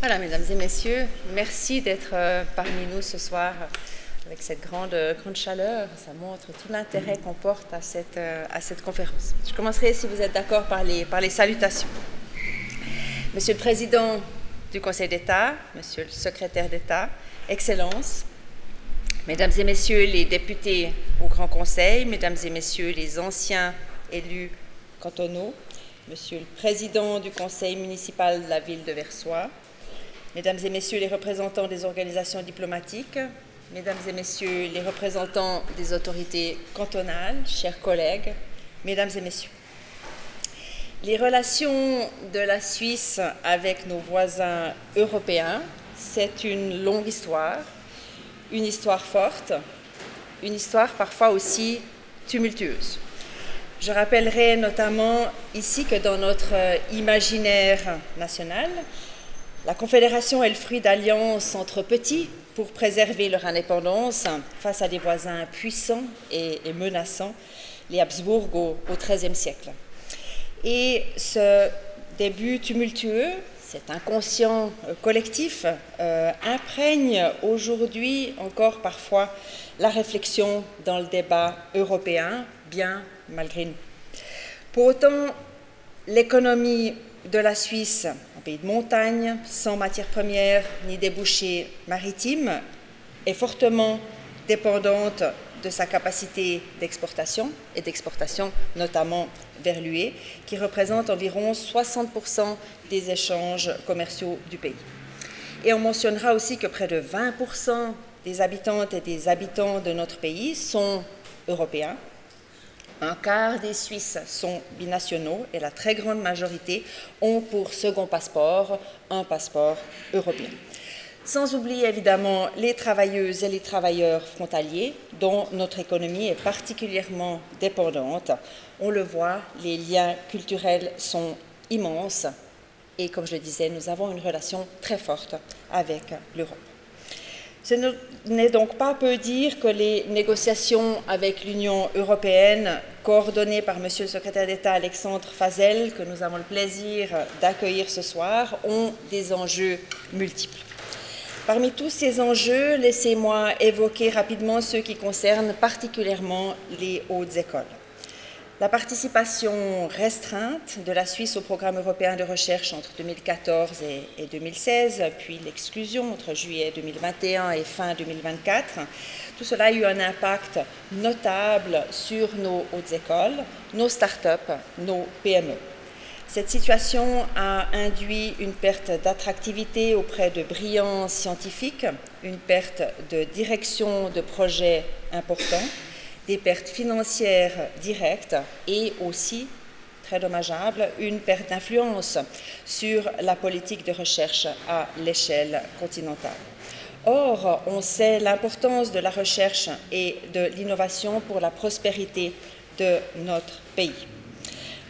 Voilà, mesdames et messieurs, merci d'être parmi nous ce soir avec cette grande chaleur. Ça montre tout l'intérêt qu'on porte à cette conférence. Je commencerai, si vous êtes d'accord, par les salutations. Monsieur le Président du Conseil d'État, Monsieur le Secrétaire d'État, Excellences, Mesdames et Messieurs les députés au Grand Conseil, Mesdames et Messieurs les anciens élus cantonaux, Monsieur le Président du Conseil municipal de la ville de Versoix, Mesdames et Messieurs les représentants des organisations diplomatiques, Mesdames et Messieurs les représentants des autorités cantonales, chers collègues, Mesdames et Messieurs. Les relations de la Suisse avec nos voisins européens, c'est une longue histoire, une histoire forte, une histoire parfois aussi tumultueuse. Je rappellerai notamment ici que dans notre imaginaire national, la Confédération est le fruit d'alliances entre petits pour préserver leur indépendance face à des voisins puissants et menaçants, les Habsbourg au XIIIe siècle. Et ce début tumultueux, cet inconscient collectif, imprègne aujourd'hui encore parfois la réflexion dans le débat européen, bien malgré nous. Pour autant, l'économie de la Suisse, un pays de montagne, sans matières premières ni débouchés maritimes, est fortement dépendante de sa capacité d'exportation, et d'exportation notamment vers l'UE, qui représente environ 60% des échanges commerciaux du pays. Et on mentionnera aussi que près de 20% des habitantes et des habitants de notre pays sont européens. Un quart des Suisses sont binationaux et la très grande majorité ont pour second passeport un passeport européen. Sans oublier évidemment les travailleuses et les travailleurs frontaliers dont notre économie est particulièrement dépendante. On le voit, les liens culturels sont immenses et comme je le disais, nous avons une relation très forte avec l'Europe. Ce n'est donc pas peu dire que les négociations avec l'Union européenne, coordonnées par Monsieur le Secrétaire d'État Alexandre Fazel, que nous avons le plaisir d'accueillir ce soir, ont des enjeux multiples. Parmi tous ces enjeux, laissez-moi évoquer rapidement ceux qui concernent particulièrement les hautes écoles. La participation restreinte de la Suisse au programme européen de recherche entre 2014 et 2016, puis l'exclusion entre juillet 2021 et fin 2024, tout cela a eu un impact notable sur nos hautes écoles, nos start-up, nos PME. Cette situation a induit une perte d'attractivité auprès de brillants scientifiques, une perte de direction de projets importants, des pertes financières directes et aussi, très dommageable, une perte d'influence sur la politique de recherche à l'échelle continentale. Or, on sait l'importance de la recherche et de l'innovation pour la prospérité de notre pays.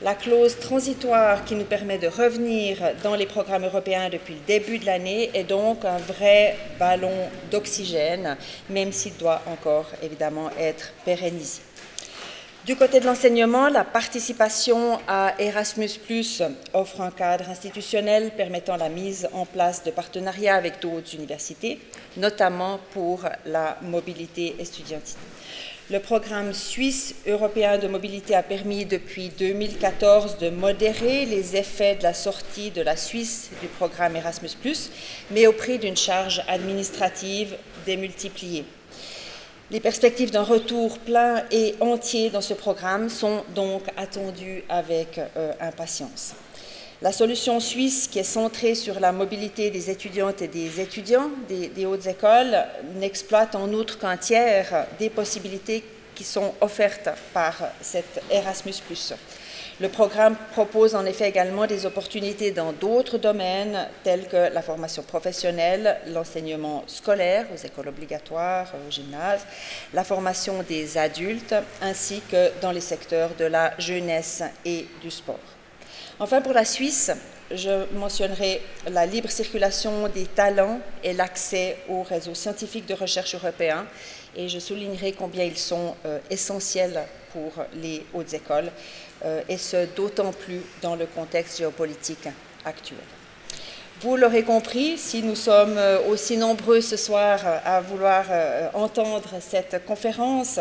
La clause transitoire qui nous permet de revenir dans les programmes européens depuis le début de l'année est donc un vrai ballon d'oxygène, même s'il doit encore évidemment être pérennisé. Du côté de l'enseignement, la participation à Erasmus+ offre un cadre institutionnel permettant la mise en place de partenariats avec d'autres universités, notamment pour la mobilité estudiantine. Le programme suisse européen de mobilité a permis depuis 2014 de modérer les effets de la sortie de la Suisse du programme Erasmus+, mais au prix d'une charge administrative démultipliée. Les perspectives d'un retour plein et entier dans ce programme sont donc attendues avec impatience. La solution suisse, qui est centrée sur la mobilité des étudiantes et des étudiants des hautes écoles, n'exploite en outre qu'un tiers des possibilités qui sont offertes par cet Erasmus+. Le programme propose en effet également des opportunités dans d'autres domaines tels que la formation professionnelle, l'enseignement scolaire aux écoles obligatoires, au gymnase, la formation des adultes, ainsi que dans les secteurs de la jeunesse et du sport. Enfin, pour la Suisse, je mentionnerai la libre circulation des talents et l'accès aux réseaux scientifiques de recherche européens et je soulignerai combien ils sont essentiels pour les hautes écoles et ce d'autant plus dans le contexte géopolitique actuel. Vous l'aurez compris, si nous sommes aussi nombreux ce soir à vouloir entendre cette conférence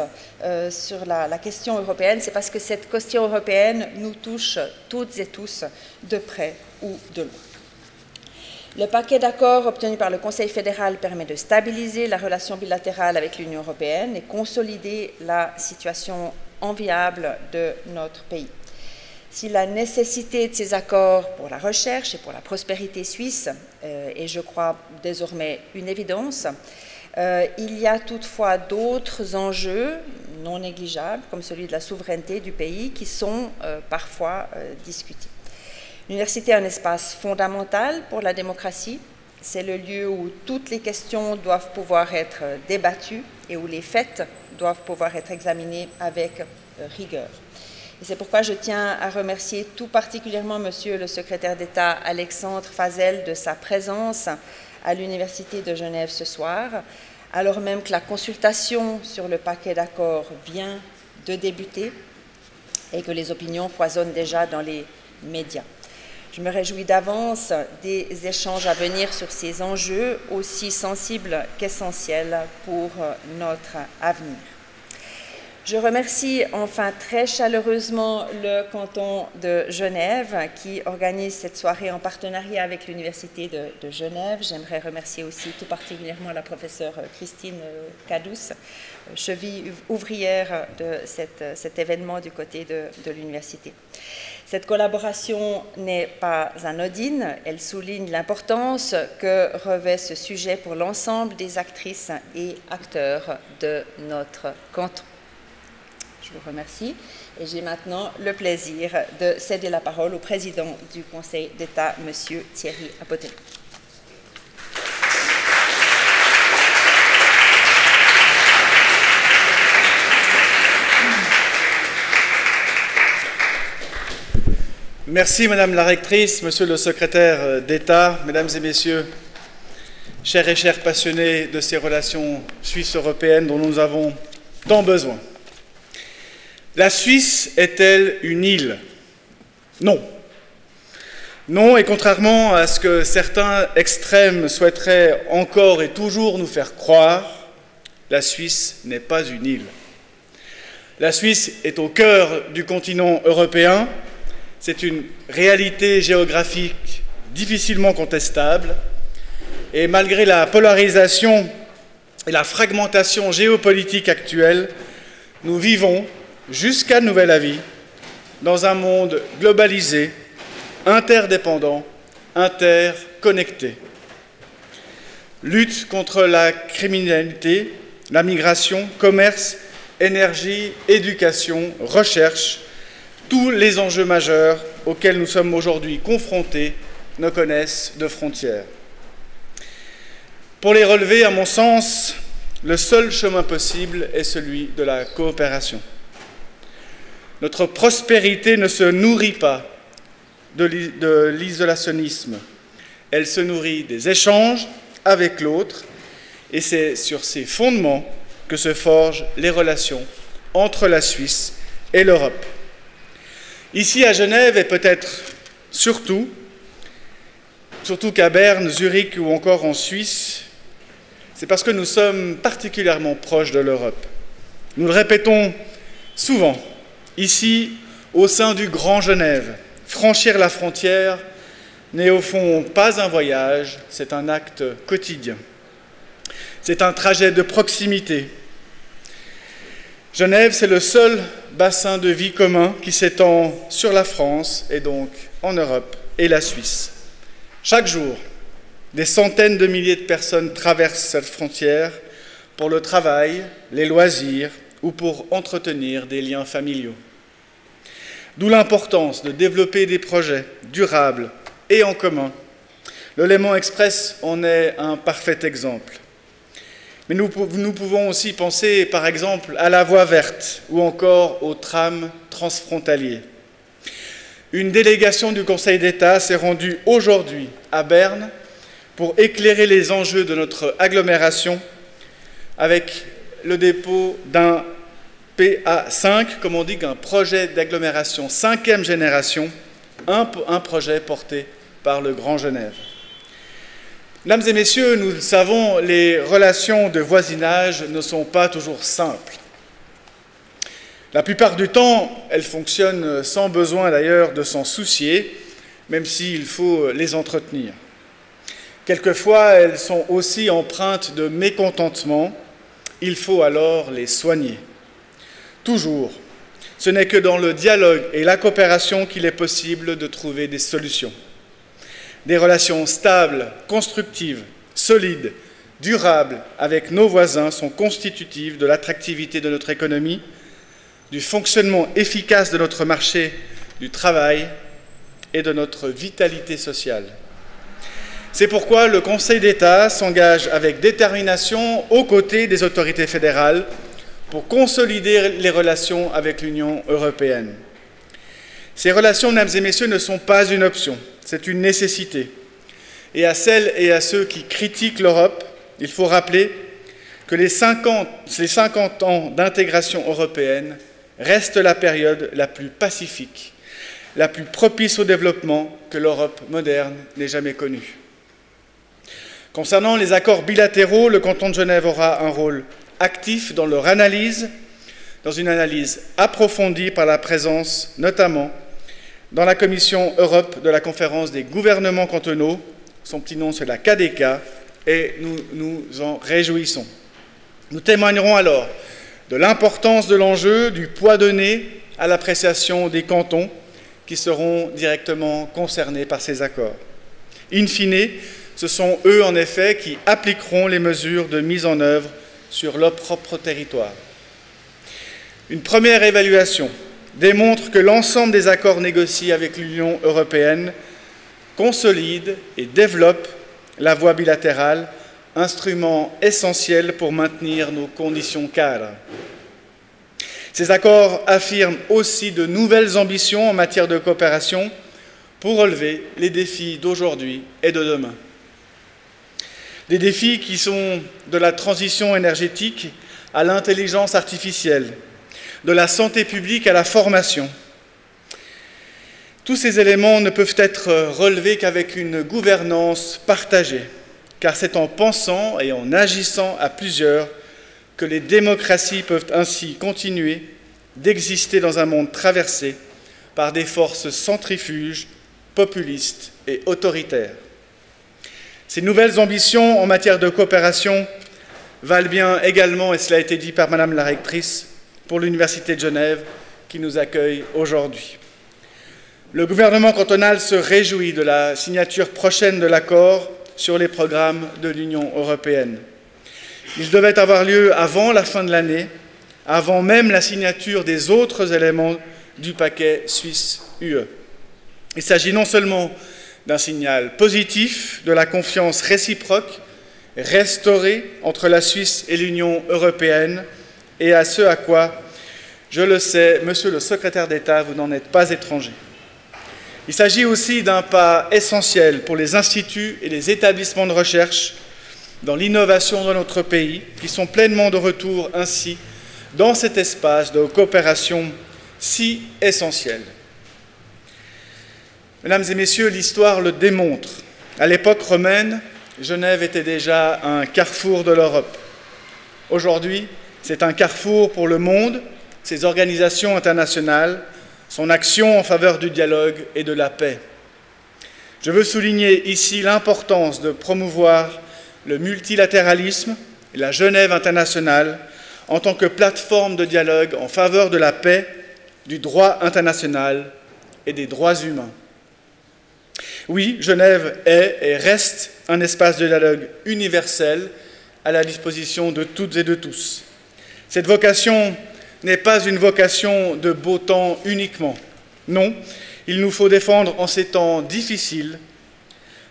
sur la question européenne, c'est parce que cette question européenne nous touche toutes et tous, de près ou de loin. Le paquet d'accords obtenu par le Conseil fédéral permet de stabiliser la relation bilatérale avec l'Union européenne et consolider la situation enviable de notre pays. Si la nécessité de ces accords pour la recherche et pour la prospérité suisse est, je crois, désormais une évidence, il y a toutefois d'autres enjeux non négligeables, comme celui de la souveraineté du pays, qui sont parfois discutés. L'université est un espace fondamental pour la démocratie. C'est le lieu où toutes les questions doivent pouvoir être débattues et où les faits doivent pouvoir être examinés avec rigueur. Et c'est pourquoi je tiens à remercier tout particulièrement Monsieur le secrétaire d'État Alexandre Fazel de sa présence à l'Université de Genève ce soir, alors même que la consultation sur le paquet d'accords vient de débuter et que les opinions foisonnent déjà dans les médias. Je me réjouis d'avance des échanges à venir sur ces enjeux aussi sensibles qu'essentiels pour notre avenir. Je remercie enfin très chaleureusement le canton de Genève qui organise cette soirée en partenariat avec l'Université de Genève. J'aimerais remercier aussi tout particulièrement la professeure Christine Cadous, cheville ouvrière de cet événement du côté de l'université. Cette collaboration n'est pas anodine, elle souligne l'importance que revêt ce sujet pour l'ensemble des actrices et acteurs de notre canton. Je vous remercie et j'ai maintenant le plaisir de céder la parole au président du Conseil d'État, M. Thierry Apothelet. Merci Madame la rectrice, Monsieur le secrétaire d'État, Mesdames et Messieurs, chers et chers passionnés de ces relations suisses-européennes dont nous avons tant besoin. La Suisse est-elle une île? Non. Non, et contrairement à ce que certains extrêmes souhaiteraient encore et toujours nous faire croire, la Suisse n'est pas une île. La Suisse est au cœur du continent européen, c'est une réalité géographique difficilement contestable, et malgré la polarisation et la fragmentation géopolitique actuelle, nous vivons jusqu'à nouvel avis, dans un monde globalisé, interdépendant, interconnecté. Lutte contre la criminalité, la migration, commerce, énergie, éducation, recherche, tous les enjeux majeurs auxquels nous sommes aujourd'hui confrontés ne connaissent de frontières. Pour les relever, à mon sens, le seul chemin possible est celui de la coopération. Notre prospérité ne se nourrit pas de l'isolationnisme. Elle se nourrit des échanges avec l'autre et c'est sur ces fondements que se forgent les relations entre la Suisse et l'Europe. Ici à Genève et peut-être surtout qu'à Berne, Zurich ou encore en Suisse, c'est parce que nous sommes particulièrement proches de l'Europe. Nous le répétons souvent. Ici, au sein du Grand Genève, franchir la frontière n'est au fond pas un voyage, c'est un acte quotidien. C'est un trajet de proximité. Genève, c'est le seul bassin de vie commun qui s'étend sur la France et donc en Europe et la Suisse. Chaque jour, des centaines de milliers de personnes traversent cette frontière pour le travail, les loisirs, ou pour entretenir des liens familiaux. D'où l'importance de développer des projets durables et en commun. Le Léman Express en est un parfait exemple. Mais nous pouvons aussi penser, par exemple, à la voie verte ou encore au tram transfrontalier. Une délégation du Conseil d'État s'est rendue aujourd'hui à Berne pour éclairer les enjeux de notre agglomération avec le dépôt d'un PA5, comme on dit, un projet d'agglomération 5e génération, un projet porté par le Grand Genève. Mesdames et messieurs, nous le savons, les relations de voisinage ne sont pas toujours simples. La plupart du temps, elles fonctionnent sans besoin d'ailleurs de s'en soucier, même s'il faut les entretenir. Quelquefois, elles sont aussi empreintes de mécontentement. Il faut alors les soigner. Toujours, ce n'est que dans le dialogue et la coopération qu'il est possible de trouver des solutions. Des relations stables, constructives, solides, durables avec nos voisins sont constitutives de l'attractivité de notre économie, du fonctionnement efficace de notre marché du travail et de notre vitalité sociale. C'est pourquoi le Conseil d'État s'engage avec détermination aux côtés des autorités fédérales pour consolider les relations avec l'Union européenne. Ces relations, mesdames et messieurs, ne sont pas une option, c'est une nécessité. Et à celles et à ceux qui critiquent l'Europe, il faut rappeler que les 50 ans d'intégration européenne restent la période la plus pacifique, la plus propice au développement que l'Europe moderne n'ait jamais connue. Concernant les accords bilatéraux, le canton de Genève aura un rôle actif dans leur analyse, dans une analyse approfondie par la présence notamment dans la Commission Europe de la Conférence des gouvernements cantonaux. Son petit nom, c'est la KDK, et nous nous en réjouissons. Nous témoignerons alors de l'importance de l'enjeu, du poids donné à l'appréciation des cantons qui seront directement concernés par ces accords. In fine, ce sont eux, en effet, qui appliqueront les mesures de mise en œuvre sur leur propre territoire. Une première évaluation démontre que l'ensemble des accords négociés avec l'Union européenne consolide et développe la voie bilatérale, instrument essentiel pour maintenir nos conditions cadres. Ces accords affirment aussi de nouvelles ambitions en matière de coopération pour relever les défis d'aujourd'hui et de demain. Des défis qui sont de la transition énergétique à l'intelligence artificielle, de la santé publique à la formation. Tous ces éléments ne peuvent être relevés qu'avec une gouvernance partagée, car c'est en pensant et en agissant à plusieurs que les démocraties peuvent ainsi continuer d'exister dans un monde traversé par des forces centrifuges, populistes et autoritaires. Ces nouvelles ambitions en matière de coopération valent bien également, et cela a été dit par Madame la rectrice, pour l'Université de Genève qui nous accueille aujourd'hui. Le gouvernement cantonal se réjouit de la signature prochaine de l'accord sur les programmes de l'Union européenne. Il devait avoir lieu avant la fin de l'année, avant même la signature des autres éléments du paquet Suisse-UE. Il s'agit non seulement d'un signal positif de la confiance réciproque restaurée entre la Suisse et l'Union européenne, et à ce à quoi, je le sais, Monsieur le secrétaire d'État, vous n'en êtes pas étranger. Il s'agit aussi d'un pas essentiel pour les instituts et les établissements de recherche dans l'innovation de notre pays, qui sont pleinement de retour ainsi dans cet espace de coopération si essentiel. Mesdames et messieurs, l'histoire le démontre. À l'époque romaine, Genève était déjà un carrefour de l'Europe. Aujourd'hui, c'est un carrefour pour le monde, ses organisations internationales, son action en faveur du dialogue et de la paix. Je veux souligner ici l'importance de promouvoir le multilatéralisme et la Genève internationale en tant que plateforme de dialogue en faveur de la paix, du droit international et des droits humains. Oui, Genève est et reste un espace de dialogue universel à la disposition de toutes et de tous. Cette vocation n'est pas une vocation de beau temps uniquement. Non, il nous faut défendre en ces temps difficiles,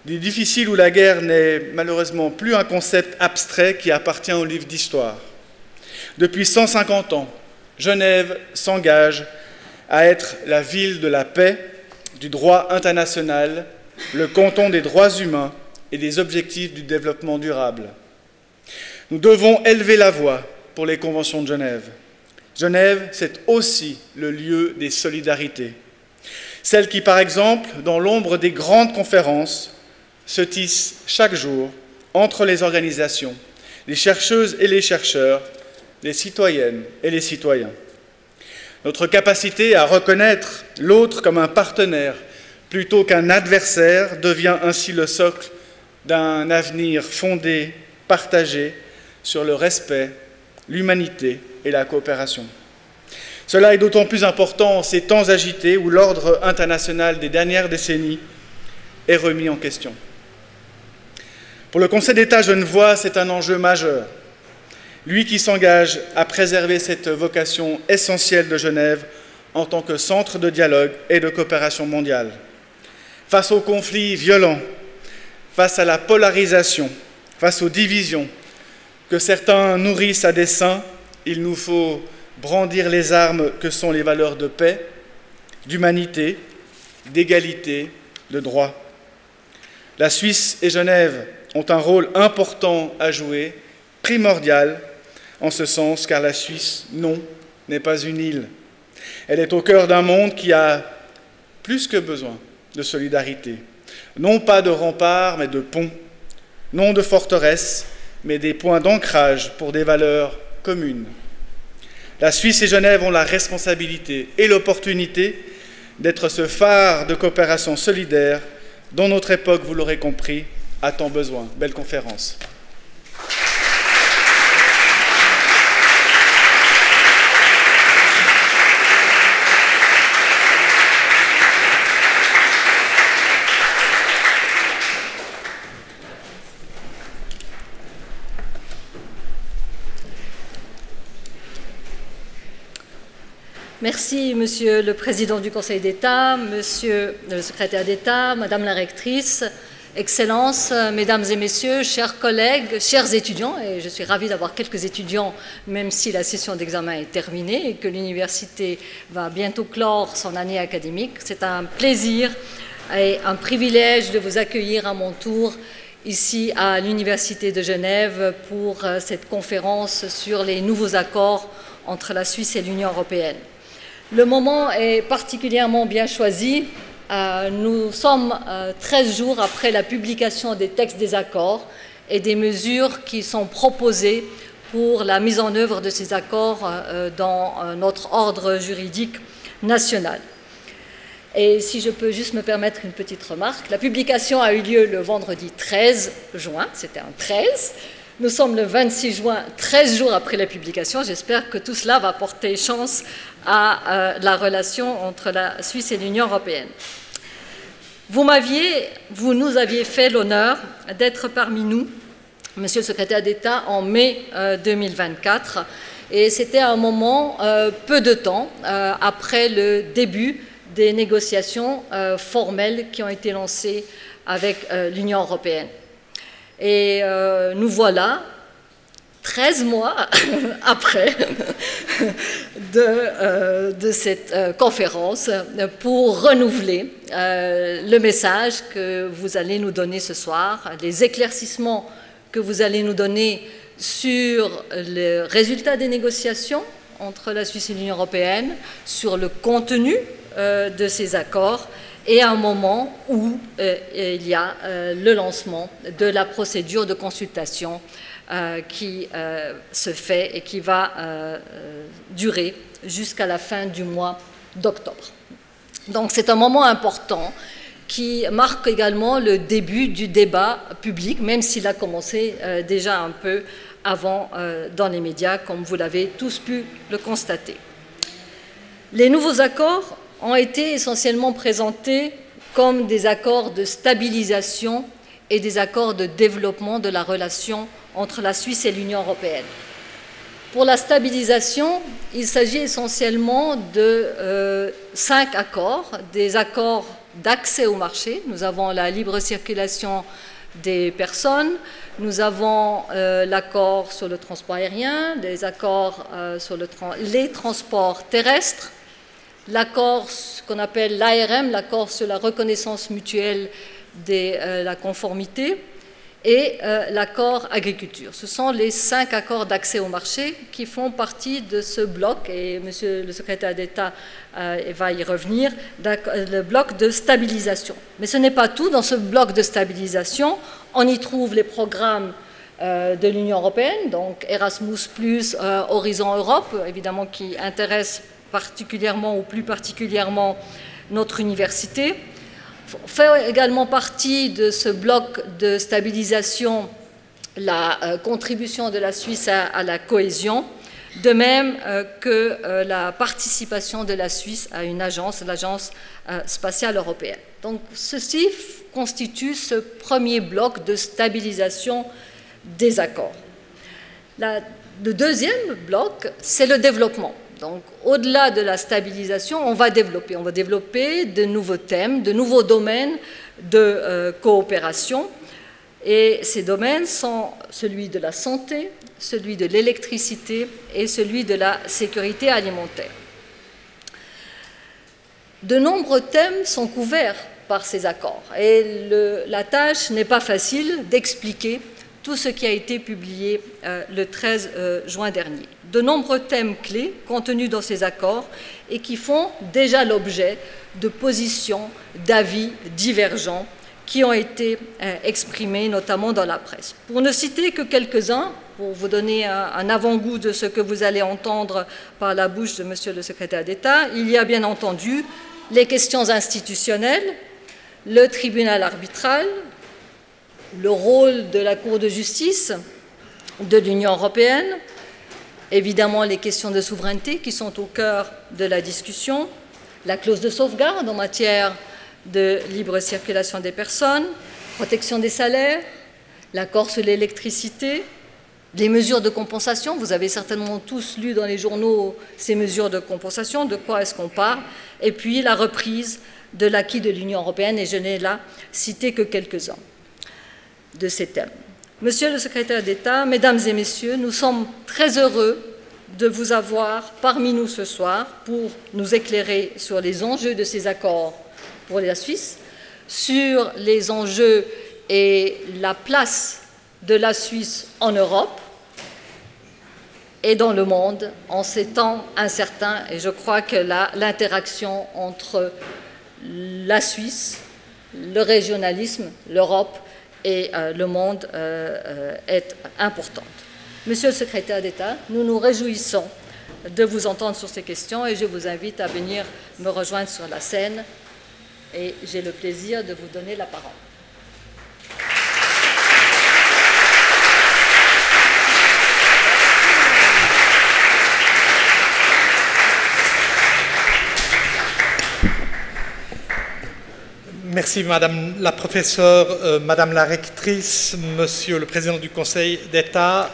des difficiles où la guerre n'est malheureusement plus un concept abstrait qui appartient au livre d'histoire. Depuis 150 ans, Genève s'engage à être la ville de la paix, du droit international, le canton des droits humains et des objectifs du développement durable. Nous devons élever la voix pour les conventions de Genève. Genève, c'est aussi le lieu des solidarités. Celles qui, par exemple, dans l'ombre des grandes conférences, se tissent chaque jour entre les organisations, les chercheuses et les chercheurs, les citoyennes et les citoyens. Notre capacité à reconnaître l'autre comme un partenaire plutôt qu'un adversaire devient ainsi le socle d'un avenir fondé, partagé sur le respect, l'humanité et la coopération. Cela est d'autant plus important en ces temps agités où l'ordre international des dernières décennies est remis en question. Pour le Conseil d'État genevois, c'est un enjeu majeur. Lui qui s'engage à préserver cette vocation essentielle de Genève en tant que centre de dialogue et de coopération mondiale. Face aux conflits violents, face à la polarisation, face aux divisions que certains nourrissent à dessein, il nous faut brandir les armes que sont les valeurs de paix, d'humanité, d'égalité, de droit. La Suisse et Genève ont un rôle important à jouer, primordial en ce sens, car la Suisse, non, n'est pas une île. Elle est au cœur d'un monde qui a plus que besoin de solidarité. Non pas de remparts, mais de ponts. Non de forteresses, mais des points d'ancrage pour des valeurs communes. La Suisse et Genève ont la responsabilité et l'opportunité d'être ce phare de coopération solidaire dont notre époque, vous l'aurez compris, a tant besoin. Belle conférence. Merci, Monsieur le Président du Conseil d'État, Monsieur le Secrétaire d'État, Madame la Rectrice, Excellences, Mesdames et Messieurs, chers collègues, chers étudiants, et je suis ravie d'avoir quelques étudiants, même si la session d'examen est terminée et que l'université va bientôt clore son année académique. C'est un plaisir et un privilège de vous accueillir à mon tour ici à l'Université de Genève pour cette conférence sur les nouveaux accords entre la Suisse et l'Union européenne. Le moment est particulièrement bien choisi. Nous sommes 13 jours après la publication des textes des accords et des mesures qui sont proposées pour la mise en œuvre de ces accords dans notre ordre juridique national. Et si je peux juste me permettre une petite remarque, la publication a eu lieu le vendredi 13 juin, c'était un 13. Nous sommes le 26 juin, 13 jours après la publication. J'espère que tout cela va porter chance à la relation entre la Suisse et l'Union européenne. Vous nous aviez fait l'honneur d'être parmi nous, Monsieur le Secrétaire d'État, en mai 2024. Et c'était un moment, peu de temps, après le début des négociations formelles qui ont été lancées avec l'Union européenne. Et nous voilà, 13 mois après de cette conférence, pour renouveler le message que vous allez nous donner ce soir, les éclaircissements que vous allez nous donner sur le résultat des négociations entre la Suisse et l'Union européenne, sur le contenu de ces accords, et à un moment où il y a le lancement de la procédure de consultation qui se fait et qui va durer jusqu'à la fin du mois d'octobre. Donc c'est un moment important qui marque également le début du débat public, même s'il a commencé déjà un peu avant dans les médias, comme vous l'avez tous pu le constater. Les nouveaux accords ont été essentiellement présentés comme des accords de stabilisation et des accords de développement de la relation entre la Suisse et l'Union européenne. Pour la stabilisation, il s'agit essentiellement de 5 accords, des accords d'accès au marché. Nous avons la libre circulation des personnes, nous avons l'accord sur le transport aérien, des accords sur les transports terrestres, l'accord qu'on appelle l'ARM, l'accord sur la reconnaissance mutuelle de la conformité, et l'accord agriculture. Ce sont les 5 accords d'accès au marché qui font partie de ce bloc, et Monsieur le secrétaire d'État va y revenir, le bloc de stabilisation. Mais ce n'est pas tout. Dans ce bloc de stabilisation, on y trouve les programmes de l'Union européenne, donc Erasmus+, Horizon Europe, évidemment qui intéresse particulièrement ou plus particulièrement notre université. Fait également partie de ce bloc de stabilisation la contribution de la Suisse à la cohésion, de même que la participation de la Suisse à une agence, l'Agence spatiale européenne. Donc ceci constitue ce premier bloc de stabilisation des accords. Le deuxième bloc, c'est le développement. Donc, au-delà de la stabilisation, on va développer de nouveaux thèmes, de nouveaux domaines de coopération. Et ces domaines sont celui de la santé, celui de l'électricité et celui de la sécurité alimentaire. De nombreux thèmes sont couverts par ces accords. Et la tâche n'est pas facile d'expliquer tout ce qui a été publié le 13 juin dernier. De nombreux thèmes clés contenus dans ces accords et qui font déjà l'objet de positions, d'avis divergents qui ont été exprimés notamment dans la presse. Pour ne citer que quelques-uns, pour vous donner un avant-goût de ce que vous allez entendre par la bouche de Monsieur le secrétaire d'État, il y a bien entendu les questions institutionnelles, le tribunal arbitral, le rôle de la Cour de justice de l'Union européenne, évidemment les questions de souveraineté qui sont au cœur de la discussion, la clause de sauvegarde en matière de libre circulation des personnes, protection des salaires, l'accord sur l'électricité, les mesures de compensation. Vous avez certainement tous lu dans les journaux ces mesures de compensation, de quoi est-ce qu'on parle, et puis la reprise de l'acquis de l'Union européenne, et je n'ai là cité que quelques-uns de ces thèmes. Monsieur le secrétaire d'État, Mesdames et Messieurs, nous sommes très heureux de vous avoir parmi nous ce soir pour nous éclairer sur les enjeux de ces accords pour la Suisse, sur les enjeux et la place de la Suisse en Europe et dans le monde en ces temps incertains. Et je crois que l'interaction entre la Suisse, le régionalisme, l'Europe et le monde est importante. Monsieur le secrétaire d'État, nous nous réjouissons de vous entendre sur ces questions et je vous invite à venir me rejoindre sur la scène et j'ai le plaisir de vous donner la parole. Merci Madame la professeure, Madame la rectrice, Monsieur le Président du Conseil d'État,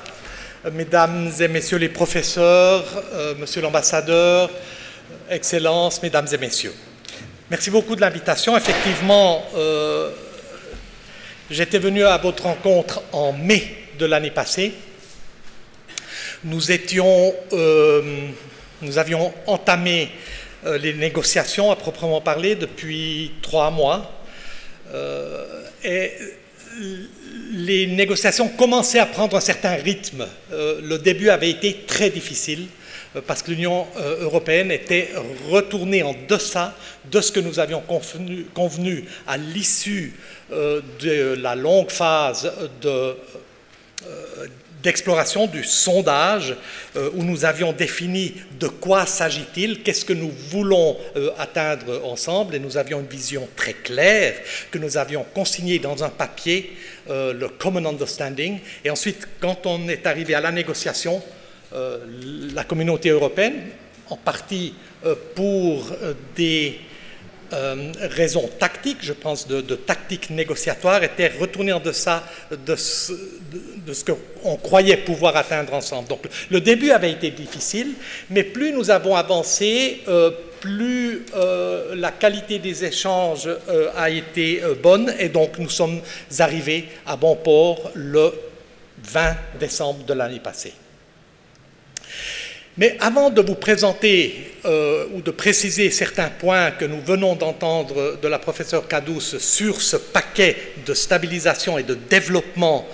Mesdames et Messieurs les professeurs, Monsieur l'ambassadeur, Excellences, Mesdames et Messieurs. Merci beaucoup de l'invitation. Effectivement, j'étais venu à votre rencontre en mai de l'année passée. Nous avions entamé les négociations à proprement parler depuis 3 mois et les négociations commençaient à prendre un certain rythme. Le début avait été très difficile parce que l'Union européenne était retournée en deçà de ce que nous avions convenu à l'issue de la longue phase d'exploration du sondage où nous avions défini de quoi s'agit-il, qu'est-ce que nous voulons atteindre ensemble, et nous avions une vision très claire que nous avions consignée dans un papier, le Common Understanding, et ensuite quand on est arrivé à la négociation, la communauté européenne, en partie pour des raisons tactiques, je pense de tactique négociatoire, était retournée en deçà de ce qu'on croyait pouvoir atteindre ensemble. Donc le début avait été difficile, mais plus nous avons avancé, plus la qualité des échanges a été bonne, et donc nous sommes arrivés à bon port le 20 décembre de l'année passée. Mais avant de vous présenter ou de préciser certains points que nous venons d'entendre de la professeure Cadouce sur ce paquet de stabilisation et de développement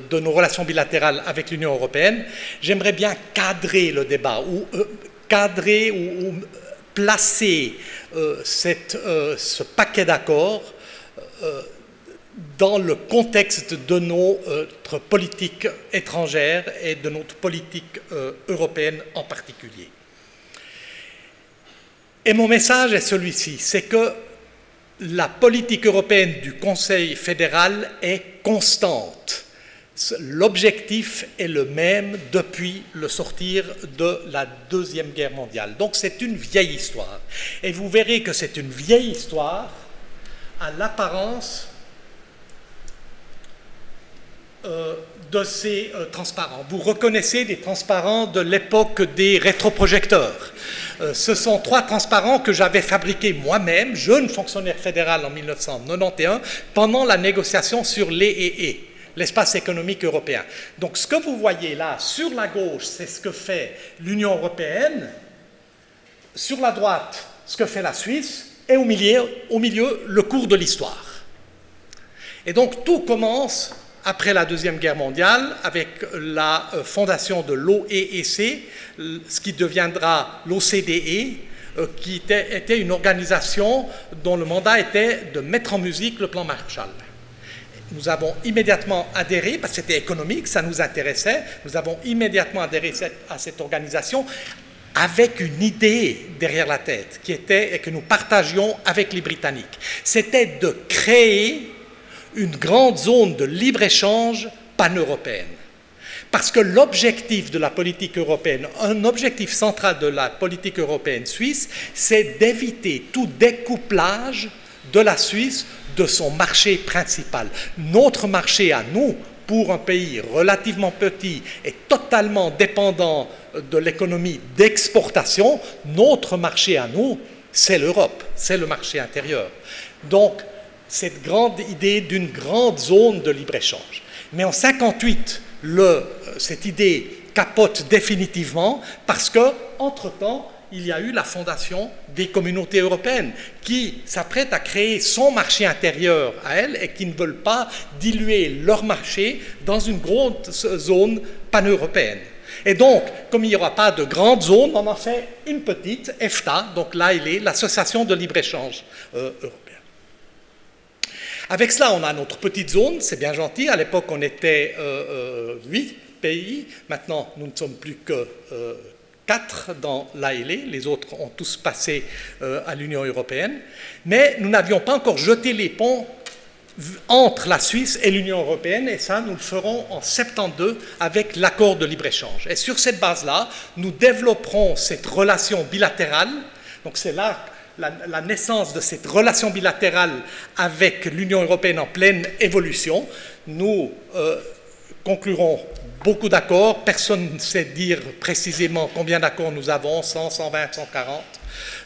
de nos relations bilatérales avec l'Union européenne, j'aimerais bien cadrer le débat, ou cadrer ou placer ce paquet d'accords dans le contexte de notre politique étrangère et de notre politique européenne en particulier. Et mon message est celui-ci, c'est que la politique européenne du Conseil fédéral est constante. L'objectif est le même depuis le sortir de la Deuxième Guerre mondiale. Donc c'est une vieille histoire. Et vous verrez que c'est une vieille histoire à l'apparence de ces transparents. Vous reconnaissez des transparents de l'époque des rétroprojecteurs. Ce sont 3 transparents que j'avais fabriqués moi-même, jeune fonctionnaire fédéral en 1991, pendant la négociation sur l'EEE, l'espace économique européen. Donc ce que vous voyez là, sur la gauche, c'est ce que fait l'Union européenne, sur la droite, ce que fait la Suisse, et au milieu le cours de l'histoire. Et donc tout commence après la Deuxième Guerre mondiale, avec la fondation de l'OEEC, ce qui deviendra l'OCDE, qui était une organisation dont le mandat était de mettre en musique le plan Marshall. Nous avons immédiatement adhéré, parce que c'était économique, ça nous intéressait, nous avons immédiatement adhéré à cette organisation avec une idée derrière la tête, qui était, et que nous partagions avec les Britanniques. C'était de créer une grande zone de libre-échange pan-européenne. Parce que l'objectif de la politique européenne, un objectif central de la politique européenne suisse, c'est d'éviter tout découplage de la Suisse de son marché principal. Notre marché à nous, pour un pays relativement petit et totalement dépendant de l'économie d'exportation, notre marché à nous, c'est l'Europe, c'est le marché intérieur. Donc, cette grande idée d'une grande zone de libre-échange. Mais en 1958, cette idée capote définitivement parce qu'entre-temps, il y a eu la fondation des communautés européennes qui s'apprêtent à créer son marché intérieur à elles et qui ne veulent pas diluer leur marché dans une grande zone pan-européenne. Et donc, comme il n'y aura pas de grande zone, on en fait une petite, EFTA, donc là, il est l'association de libre-échange européenne. Avec cela, on a notre petite zone, c'est bien gentil. À l'époque, on était 8 pays. Maintenant, nous ne sommes plus que 4 dans l'ALE. Les autres ont tous passé à l'Union européenne. Mais nous n'avions pas encore jeté les ponts entre la Suisse et l'Union européenne. Et ça, nous le ferons en 1972 avec l'accord de libre-échange. Et sur cette base-là, nous développerons cette relation bilatérale. Donc c'est là la naissance de cette relation bilatérale avec l'Union européenne en pleine évolution. Nous conclurons beaucoup d'accords. Personne ne sait dire précisément combien d'accords nous avons, 100, 120, 140.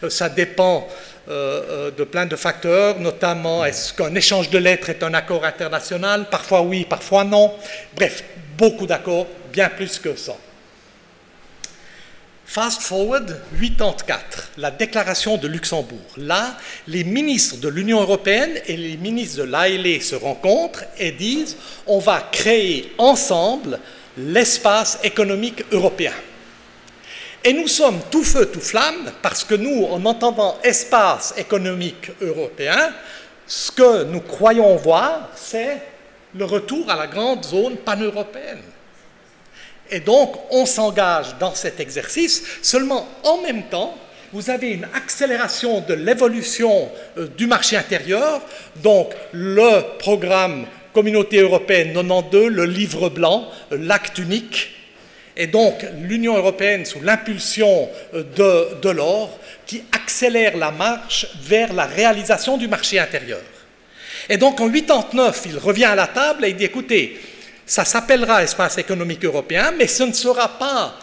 Ça dépend de plein de facteurs, notamment est-ce qu'un échange de lettres est un accord international? Parfois oui, parfois non. Bref, beaucoup d'accords, bien plus que ça. Fast forward, 84, la déclaration de Luxembourg. Là, les ministres de l'Union européenne et les ministres de l'ALE se rencontrent et disent « on va créer ensemble l'espace économique européen ». Et nous sommes tout feu, tout flamme, parce que nous, en entendant espace économique européen, ce que nous croyons voir, c'est le retour à la grande zone pan-européenne. Et donc, on s'engage dans cet exercice, seulement en même temps, vous avez une accélération de l'évolution du marché intérieur, donc le programme Communauté européenne 92, le livre blanc, l'acte unique, et donc l'Union européenne sous l'impulsion de Delors, qui accélère la marche vers la réalisation du marché intérieur. Et donc en 1989, il revient à la table et il dit, écoutez, ça s'appellera espace économique européen, mais ce ne sera pas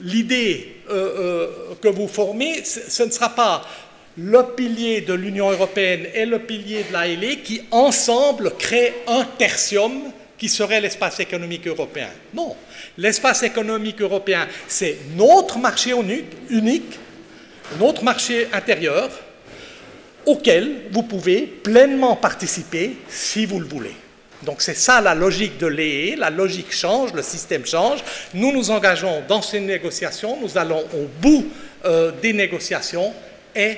l'idée que vous formez, ce ne sera pas le pilier de l'Union européenne et le pilier de l'ALE qui, ensemble, créent un tertium qui serait l'espace économique européen. Non, l'espace économique européen, c'est notre marché unique, notre marché intérieur, auquel vous pouvez pleinement participer si vous le voulez. Donc c'est ça la logique de l'EE, la logique change, le système change. Nous nous engageons dans ces négociations, nous allons au bout des négociations et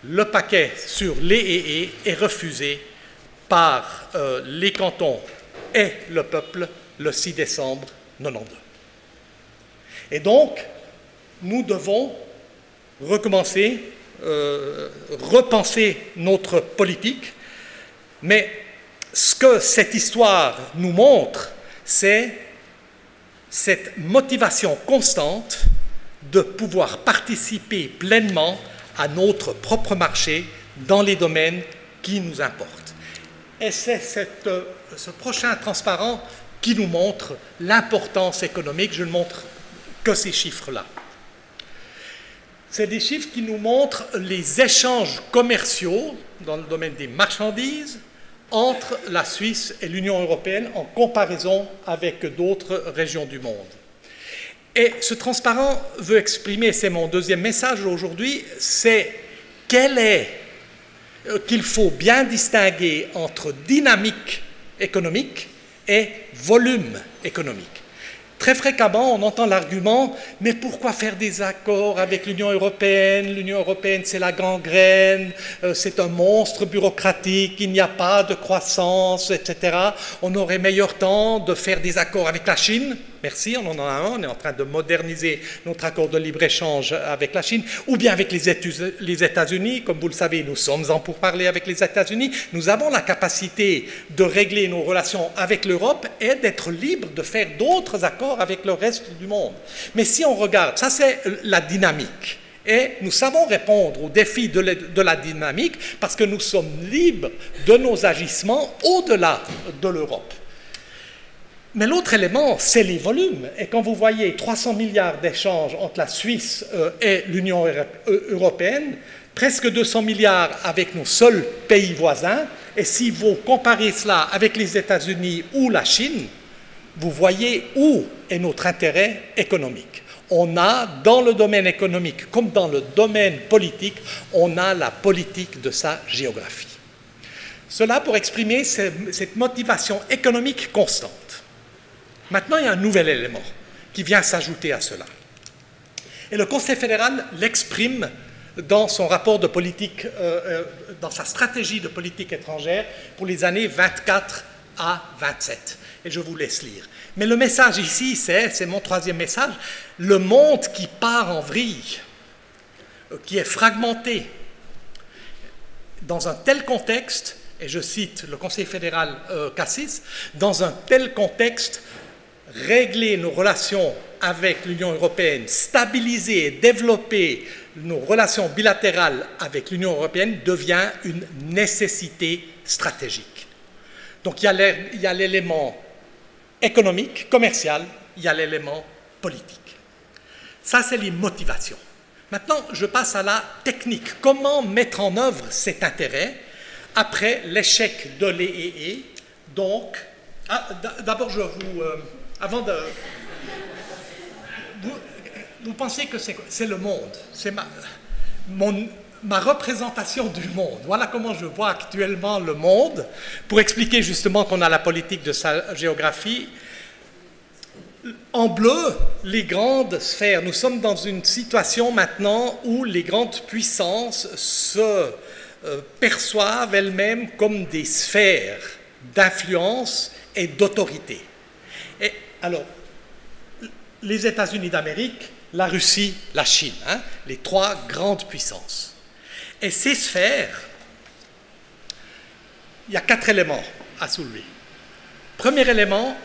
le paquet sur l'EE est refusé par les cantons et le peuple le 6 décembre 1992. Et donc, nous devons recommencer, repenser notre politique, mais ce que cette histoire nous montre, c'est cette motivation constante de pouvoir participer pleinement à notre propre marché dans les domaines qui nous importent. Et c'est ce prochain transparent qui nous montre l'importance économique. Je ne montre que ces chiffres-là. C'est des chiffres qui nous montrent les échanges commerciaux dans le domaine des marchandises entre la Suisse et l'Union européenne en comparaison avec d'autres régions du monde. Et ce transparent veut exprimer, c'est mon deuxième message aujourd'hui, c'est qu'il faut bien distinguer entre dynamique économique et volume économique. Très fréquemment, on entend l'argument « mais pourquoi faire des accords avec l'Union européenne? L'Union européenne, c'est la gangrène, c'est un monstre bureaucratique, il n'y a pas de croissance, etc. On aurait meilleur temps de faire des accords avec la Chine. » Merci, on en a un, on est en train de moderniser notre accord de libre-échange avec la Chine, ou bien avec les États-Unis. Comme vous le savez, nous sommes en pourparlers avec les États-Unis. Nous avons la capacité de régler nos relations avec l'Europe et d'être libres de faire d'autres accords avec le reste du monde. Mais si on regarde, ça c'est la dynamique. Et nous savons répondre aux défis de la dynamique parce que nous sommes libres de nos agissements au-delà de l'Europe. Mais l'autre élément, c'est les volumes. Et quand vous voyez 300 milliards d'échanges entre la Suisse et l'Union européenne, presque 200 milliards avec nos seuls pays voisins, et si vous comparez cela avec les États-Unis ou la Chine, vous voyez où est notre intérêt économique. On a, dans le domaine économique comme dans le domaine politique, on a la politique de sa géographie. Cela pour exprimer cette motivation économique constante. Maintenant, il y a un nouvel élément qui vient s'ajouter à cela. Et le Conseil fédéral l'exprime dans son rapport de politique, dans sa stratégie de politique étrangère pour les années 24 à 27. Et je vous laisse lire. Mais le message ici, c'est mon troisième message, le monde qui part en vrille, qui est fragmenté, dans un tel contexte, et je cite le Conseil fédéral Cassis, dans un tel contexte, régler nos relations avec l'Union européenne, stabiliser et développer nos relations bilatérales avec l'Union européenne devient une nécessité stratégique. Donc il y a l'élément économique, commercial, il y a l'élément politique. Ça, c'est les motivations. Maintenant, je passe à la technique. Comment mettre en œuvre cet intérêt après l'échec de l'EEE? Donc, d'abord, je vous... avant de... Vous pensez que c'est le monde, c'est ma représentation du monde. Voilà comment je vois actuellement le monde, pour expliquer justement qu'on a la politique de sa géographie. En bleu, les grandes sphères. Nous sommes dans une situation maintenant où les grandes puissances se perçoivent elles-mêmes comme des sphères d'influence et d'autorité. Et alors, les États-Unis d'Amérique, la Russie, la Chine, les trois grandes puissances. Et ces sphères, il y a 4 éléments à soulever. Premier élément,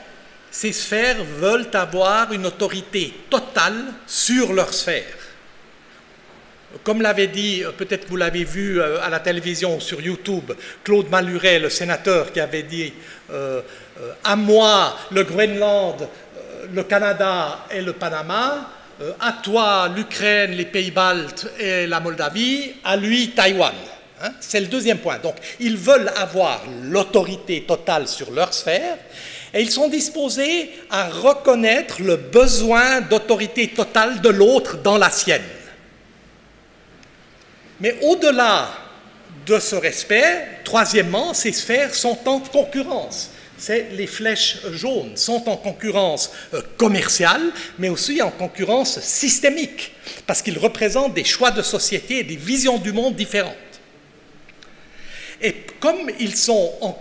ces sphères veulent avoir une autorité totale sur leur sphère. Comme l'avait dit, peut-être que vous l'avez vu à la télévision ou sur YouTube, Claude Maluret, le sénateur, qui avait dit à moi le Groenland, le Canada et le Panama, à toi l'Ukraine, les Pays-Baltes et la Moldavie, à lui Taïwan. C'est le deuxième point. Donc, ils veulent avoir l'autorité totale sur leur sphère Et ils sont disposés à reconnaître le besoin d'autorité totale de l'autre dans la sienne. Mais au-delà de ce respect, troisièmement, ces sphères sont en concurrence. Les flèches jaunes sont en concurrence commerciale, mais aussi en concurrence systémique, parce qu'ils représentent des choix de société et des visions du monde différentes. Et comme ils sont en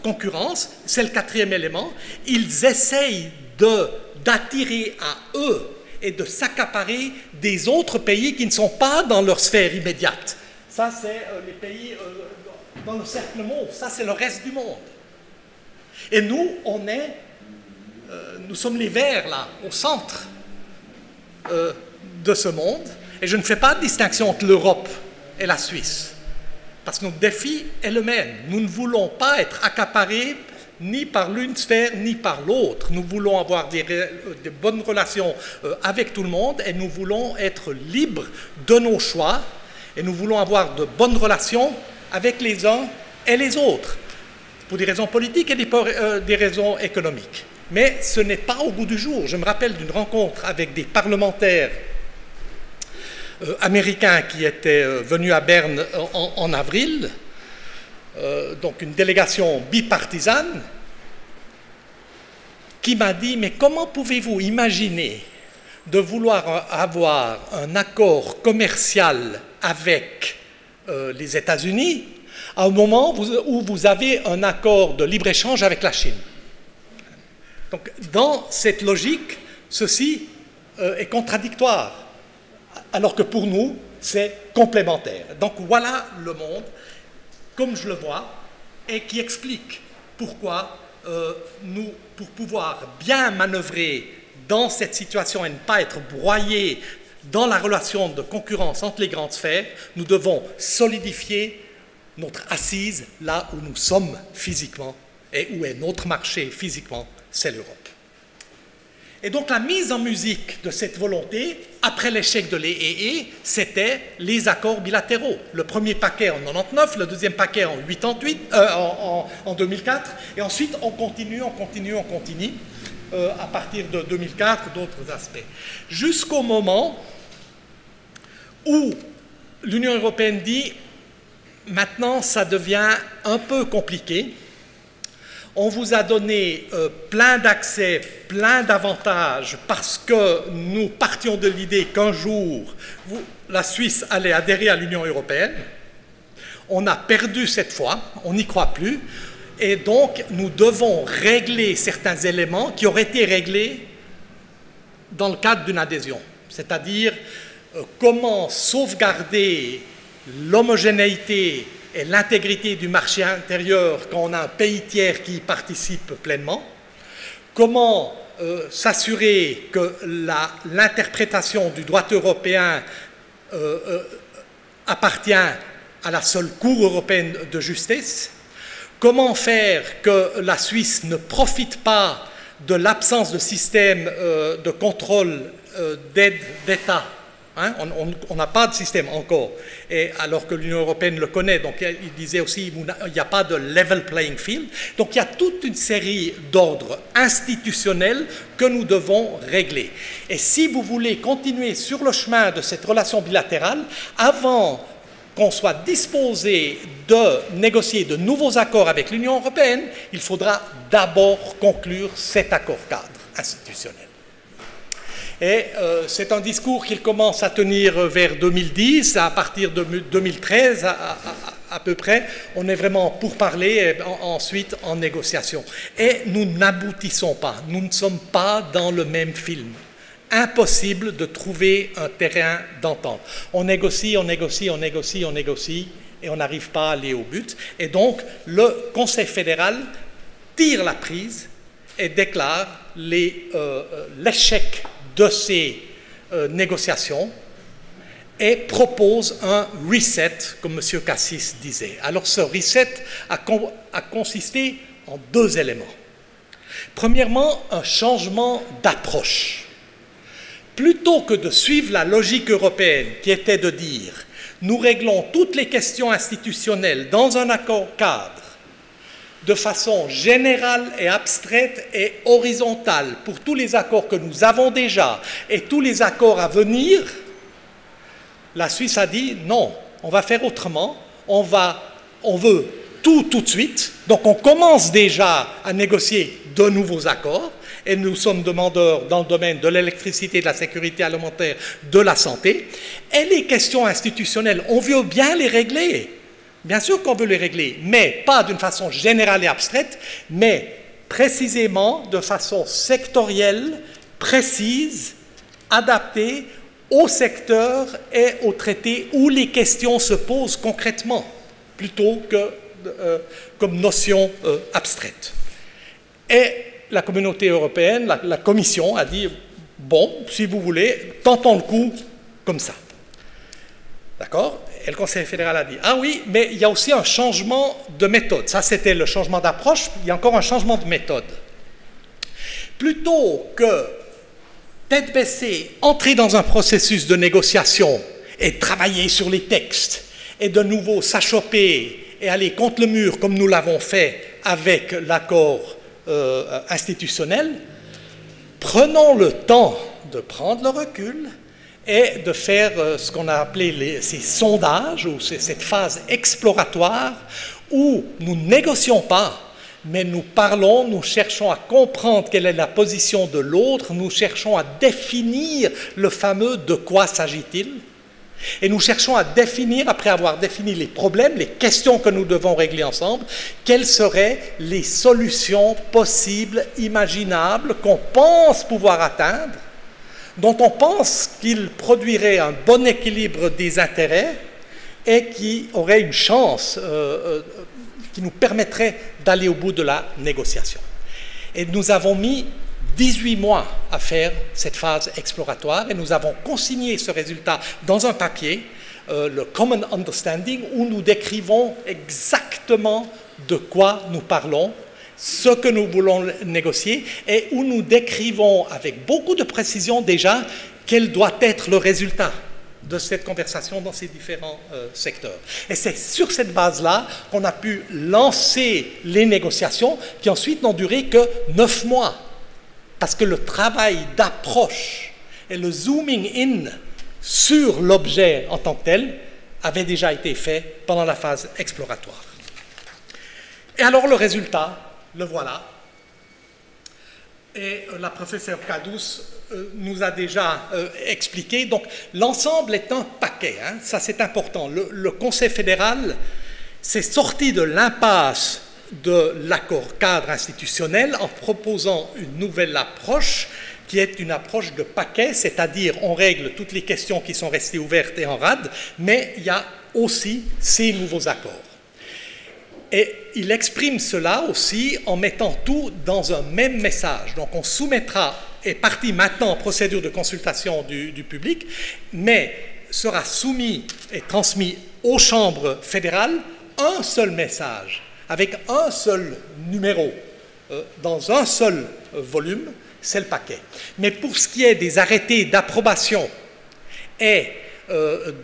concurrence, c'est le quatrième élément, ils essayent d'attirer à eux et de s'accaparer des autres pays qui ne sont pas dans leur sphère immédiate. Ça, c'est les pays dans le cercle mauve, ça, c'est le reste du monde. Et nous, nous sommes les verts, là, au centre de ce monde, et je ne fais pas de distinction entre l'Europe et la Suisse. Parce que notre défi est le même. Nous ne voulons pas être accaparés ni par l'une sphère ni par l'autre. Nous voulons avoir des bonnes relations avec tout le monde et nous voulons être libres de nos choix et nous voulons avoir de bonnes relations avec les uns et les autres pour des raisons politiques et des raisons économiques. Mais ce n'est pas au goût du jour. Je me rappelle d'une rencontre avec des parlementaires américain qui était venu à Berne en avril, donc une délégation bipartisane, qui m'a dit « Mais comment pouvez-vous imaginer de vouloir avoir un accord commercial avec les États-Unis à un moment où vous avez un accord de libre-échange avec la Chine ?» Donc, dans cette logique, ceci est contradictoire. Alors que pour nous, c'est complémentaire. Donc voilà le monde, comme je le vois, et qui explique pourquoi nous, pour pouvoir bien manœuvrer dans cette situation et ne pas être broyés dans la relation de concurrence entre les grandes sphères, nous devons solidifier notre assise là où nous sommes physiquement et où est notre marché physiquement, c'est l'Europe. Et donc la mise en musique de cette volonté, après l'échec de l'EEE, c'était les accords bilatéraux. Le premier paquet en 1999, le deuxième paquet en 2004, et ensuite on continue, à partir de 2004, d'autres aspects. Jusqu'au moment où l'Union européenne dit « Maintenant, ça devient un peu compliqué ». On vous a donné plein d'accès, plein d'avantages, parce que nous partions de l'idée qu'un jour, la Suisse allait adhérer à l'Union européenne. On a perdu cette fois, on n'y croit plus, et donc nous devons régler certains éléments qui auraient été réglés dans le cadre d'une adhésion. C'est-à-dire comment sauvegarder l'homogénéité et l'intégrité du marché intérieur quand on a un pays tiers qui y participe pleinement, comment s'assurer que l'interprétation du droit européen appartient à la seule Cour européenne de justice, comment faire que la Suisse ne profite pas de l'absence de système de contrôle d'aide d'État. Hein, on n'a pas de système encore, et alors que l'Union européenne le connaît, donc il disait aussi il n'y a pas de level playing field, donc il y a toute une série d'ordres institutionnels que nous devons régler. Et si vous voulez continuer sur le chemin de cette relation bilatérale, avant qu'on soit disposé de négocier de nouveaux accords avec l'Union européenne, il faudra d'abord conclure cet accord cadre institutionnel. Et c'est un discours qu'il commence à tenir vers 2010, à partir de 2013 à peu près, on est vraiment pour parler et ensuite en négociation. Et nous n'aboutissons pas, nous ne sommes pas dans le même film. Impossible de trouver un terrain d'entente. On négocie, on négocie, on négocie, on négocie, et on n'arrive pas à aller au but. Et donc, le Conseil fédéral tire la prise et déclare l'échec de ces négociations et propose un reset, comme M. Cassis disait. Alors ce reset a consisté en deux éléments. Premièrement, un changement d'approche. Plutôt que de suivre la logique européenne qui était de dire « nous réglons toutes les questions institutionnelles dans un accord cadre de façon générale et abstraite et horizontale pour tous les accords que nous avons déjà et tous les accords à venir, la Suisse a dit non, on va faire autrement, on veut tout de suite, donc on commence déjà à négocier de nouveaux accords et nous sommes demandeurs dans le domaine de l'électricité, de la sécurité alimentaire, de la santé, et les questions institutionnelles, on veut bien les régler. Bien sûr qu'on veut les régler, mais pas d'une façon générale et abstraite, mais précisément de façon sectorielle, précise, adaptée au secteur et au traité où les questions se posent concrètement, plutôt que comme notion abstraite. Et la communauté européenne, la Commission a dit, bon, si vous voulez, tentons le coup comme ça. D'accord? Et le Conseil fédéral a dit, ah oui, mais il y a aussi un changement de méthode. Ça, c'était le changement d'approche, il y a encore un changement de méthode. Plutôt que tête baissée, entrer dans un processus de négociation et travailler sur les textes, et de nouveau s'achoper et aller contre le mur, comme nous l'avons fait avec l'accord institutionnel, prenons le temps de prendre le recul et de faire ce qu'on a appelé ces sondages, ou cette phase exploratoire, où nous ne négocions pas, mais nous parlons, nous cherchons à comprendre quelle est la position de l'autre, nous cherchons à définir le fameux « de quoi s'agit-il » et nous cherchons à définir, après avoir défini les problèmes, les questions que nous devons régler ensemble, quelles seraient les solutions possibles, imaginables, qu'on pense pouvoir atteindre, dont on pense qu'il produirait un bon équilibre des intérêts et qui aurait une chance, qui nous permettrait d'aller au bout de la négociation. Et nous avons mis 18 mois à faire cette phase exploratoire et nous avons consigné ce résultat dans un papier, le Common Understanding, où nous décrivons exactement de quoi nous parlons, ce que nous voulons négocier et où nous décrivons avec beaucoup de précision déjà quel doit être le résultat de cette conversation dans ces différents secteurs. Et c'est sur cette base-là qu'on a pu lancer les négociations qui ensuite n'ont duré que 9 mois. Parce que le travail d'approche et le zooming in sur l'objet en tant que tel avait déjà été fait pendant la phase exploratoire. Et alors le résultat, le voilà. Et la professeure Cadous nous a déjà expliqué. Donc l'ensemble est un paquet, hein, ça c'est important. Le Conseil fédéral s'est sorti de l'impasse de l'accord cadre institutionnel en proposant une nouvelle approche qui est une approche de paquet, c'est-à-dire on règle toutes les questions qui sont restées ouvertes et en rade, mais il y a aussi ces nouveaux accords. Et il exprime cela aussi en mettant tout dans un même message. Donc on soumettra, est parti maintenant en procédure de consultation du public, mais sera soumis et transmis aux chambres fédérales un seul message, avec un seul numéro, dans un seul volume, c'est le paquet. Mais pour ce qui est des arrêtés d'approbation et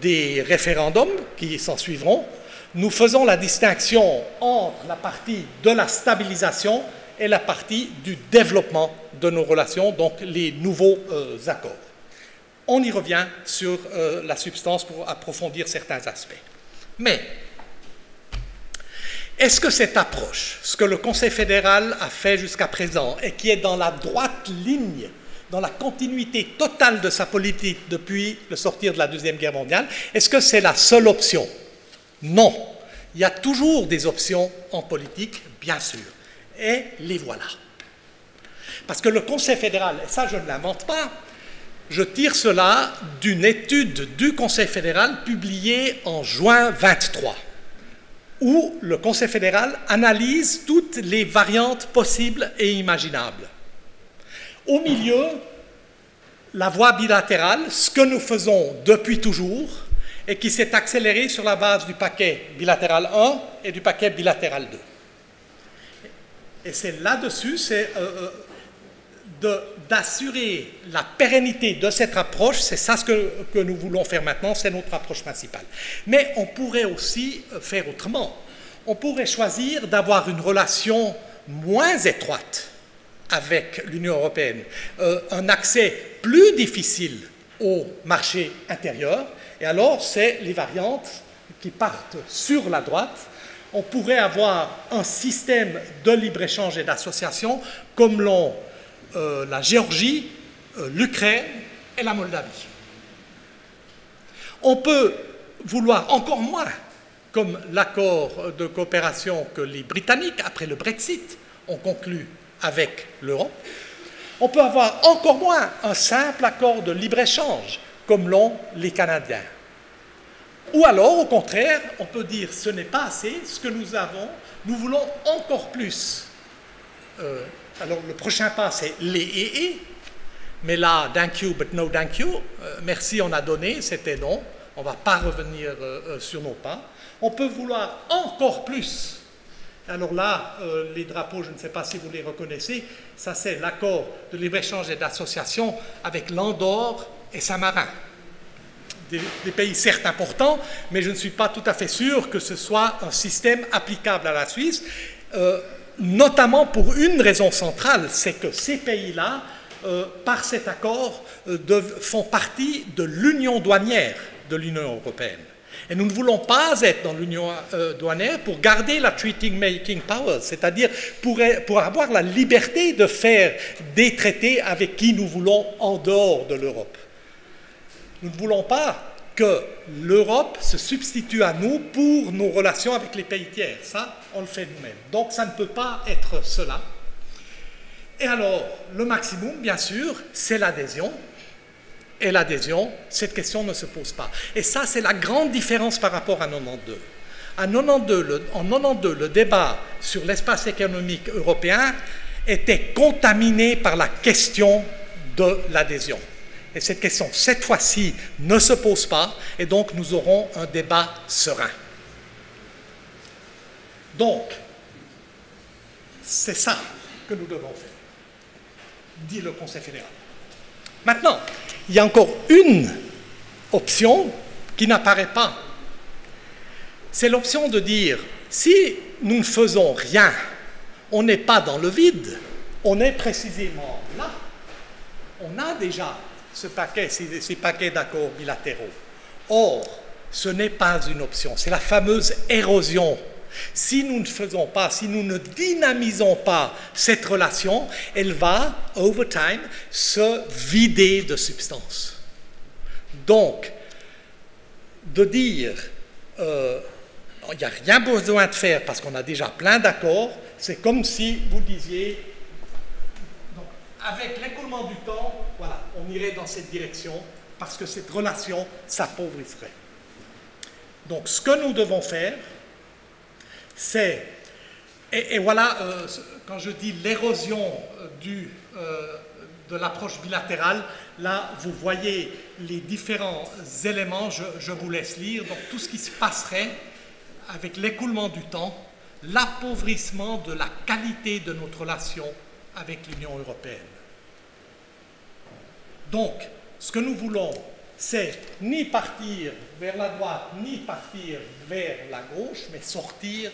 des référendums qui s'en suivront, nous faisons la distinction entre la partie de la stabilisation et la partie du développement de nos relations, donc les nouveaux accords. On y revient sur la substance pour approfondir certains aspects. Mais est-ce que cette approche, ce que le Conseil fédéral a fait jusqu'à présent et qui est dans la droite ligne, dans la continuité totale de sa politique depuis le sortir de la Deuxième Guerre mondiale, est-ce que c'est la seule option? Non. Il y a toujours des options en politique, bien sûr. Et les voilà. Parce que le Conseil fédéral, et ça je ne l'invente pas, je tire cela d'une étude du Conseil fédéral publiée en juin 23. Où le Conseil fédéral analyse toutes les variantes possibles et imaginables. Au milieu, la voie bilatérale, ce que nous faisons depuis toujours, et qui s'est accélérée sur la base du paquet bilatéral 1 et du paquet bilatéral 2. Et c'est là-dessus, c'est d'assurer la pérennité de cette approche, c'est ça ce que nous voulons faire maintenant, c'est notre approche principale. Mais on pourrait aussi faire autrement. on pourrait choisir d'avoir une relation moins étroite avec l'Union européenne, un accès plus difficile au marché intérieur, et alors c'est les variantes qui partent sur la droite. On pourrait avoir un système de libre-échange et d'association comme l'ont la Géorgie, l'Ukraine et la Moldavie. On peut vouloir encore moins, comme l'accord de coopération que les Britanniques, après le Brexit, ont conclu avec l'Europe. On peut avoir encore moins un simple accord de libre-échange, comme l'ont les Canadiens. Ou alors, au contraire, on peut dire ce n'est pas assez, ce que nous avons, nous voulons encore plus. Alors, le prochain pas, c'est les et. Mais là, thank you, but no thank you. Merci, on a donné, c'était non. On ne va pas revenir sur nos pas. On peut vouloir encore plus. Alors là, les drapeaux, je ne sais pas si vous les reconnaissez, ça c'est l'accord de libre-échange et d'association avec l'Andorre et Saint-Marin. Des pays certes importants, mais je ne suis pas tout à fait sûr que ce soit un système applicable à la Suisse, notamment pour une raison centrale, c'est que ces pays-là, par cet accord, font partie de l'union douanière de l'Union européenne. Et nous ne voulons pas être dans l'union douanière pour garder la treaty-making power, c'est-à-dire pour avoir la liberté de faire des traités avec qui nous voulons en dehors de l'Europe. Nous ne voulons pas que l'Europe se substitue à nous pour nos relations avec les pays tiers. Ça, on le fait nous-mêmes. Donc, ça ne peut pas être cela. Et alors, le maximum, bien sûr, c'est l'adhésion. Et l'adhésion, cette question ne se pose pas. Et ça, c'est la grande différence par rapport à 92. En 92, le débat sur l'espace économique européen était contaminé par la question de l'adhésion. Et cette question, cette fois-ci, ne se pose pas, et donc nous aurons un débat serein. Donc, c'est ça que nous devons faire, dit le Conseil fédéral. Maintenant, il y a encore une option qui n'apparaît pas. C'est l'option de dire, si nous ne faisons rien, on n'est pas dans le vide, on est précisément là. On a déjà ces paquets d'accords bilatéraux. Or, ce n'est pas une option, c'est la fameuse érosion. Si nous ne faisons pas, si nous ne dynamisons pas cette relation, elle va, over time, se vider de substance. Donc, de dire il n'y a rien besoin de faire parce qu'on a déjà plein d'accords, c'est comme si vous disiez, donc, avec l'écoulement du temps, voilà, on irait dans cette direction parce que cette relation s'appauvrisserait. Donc, ce que nous devons faire, c'est, et voilà, quand je dis l'érosion de l'approche bilatérale, là, vous voyez les différents éléments, je vous laisse lire, donc tout ce qui se passerait avec l'écoulement du temps, l'appauvrissement de la qualité de notre relation avec l'Union européenne. Donc, ce que nous voulons, c'est ni partir vers la droite, ni partir vers la gauche, mais sortir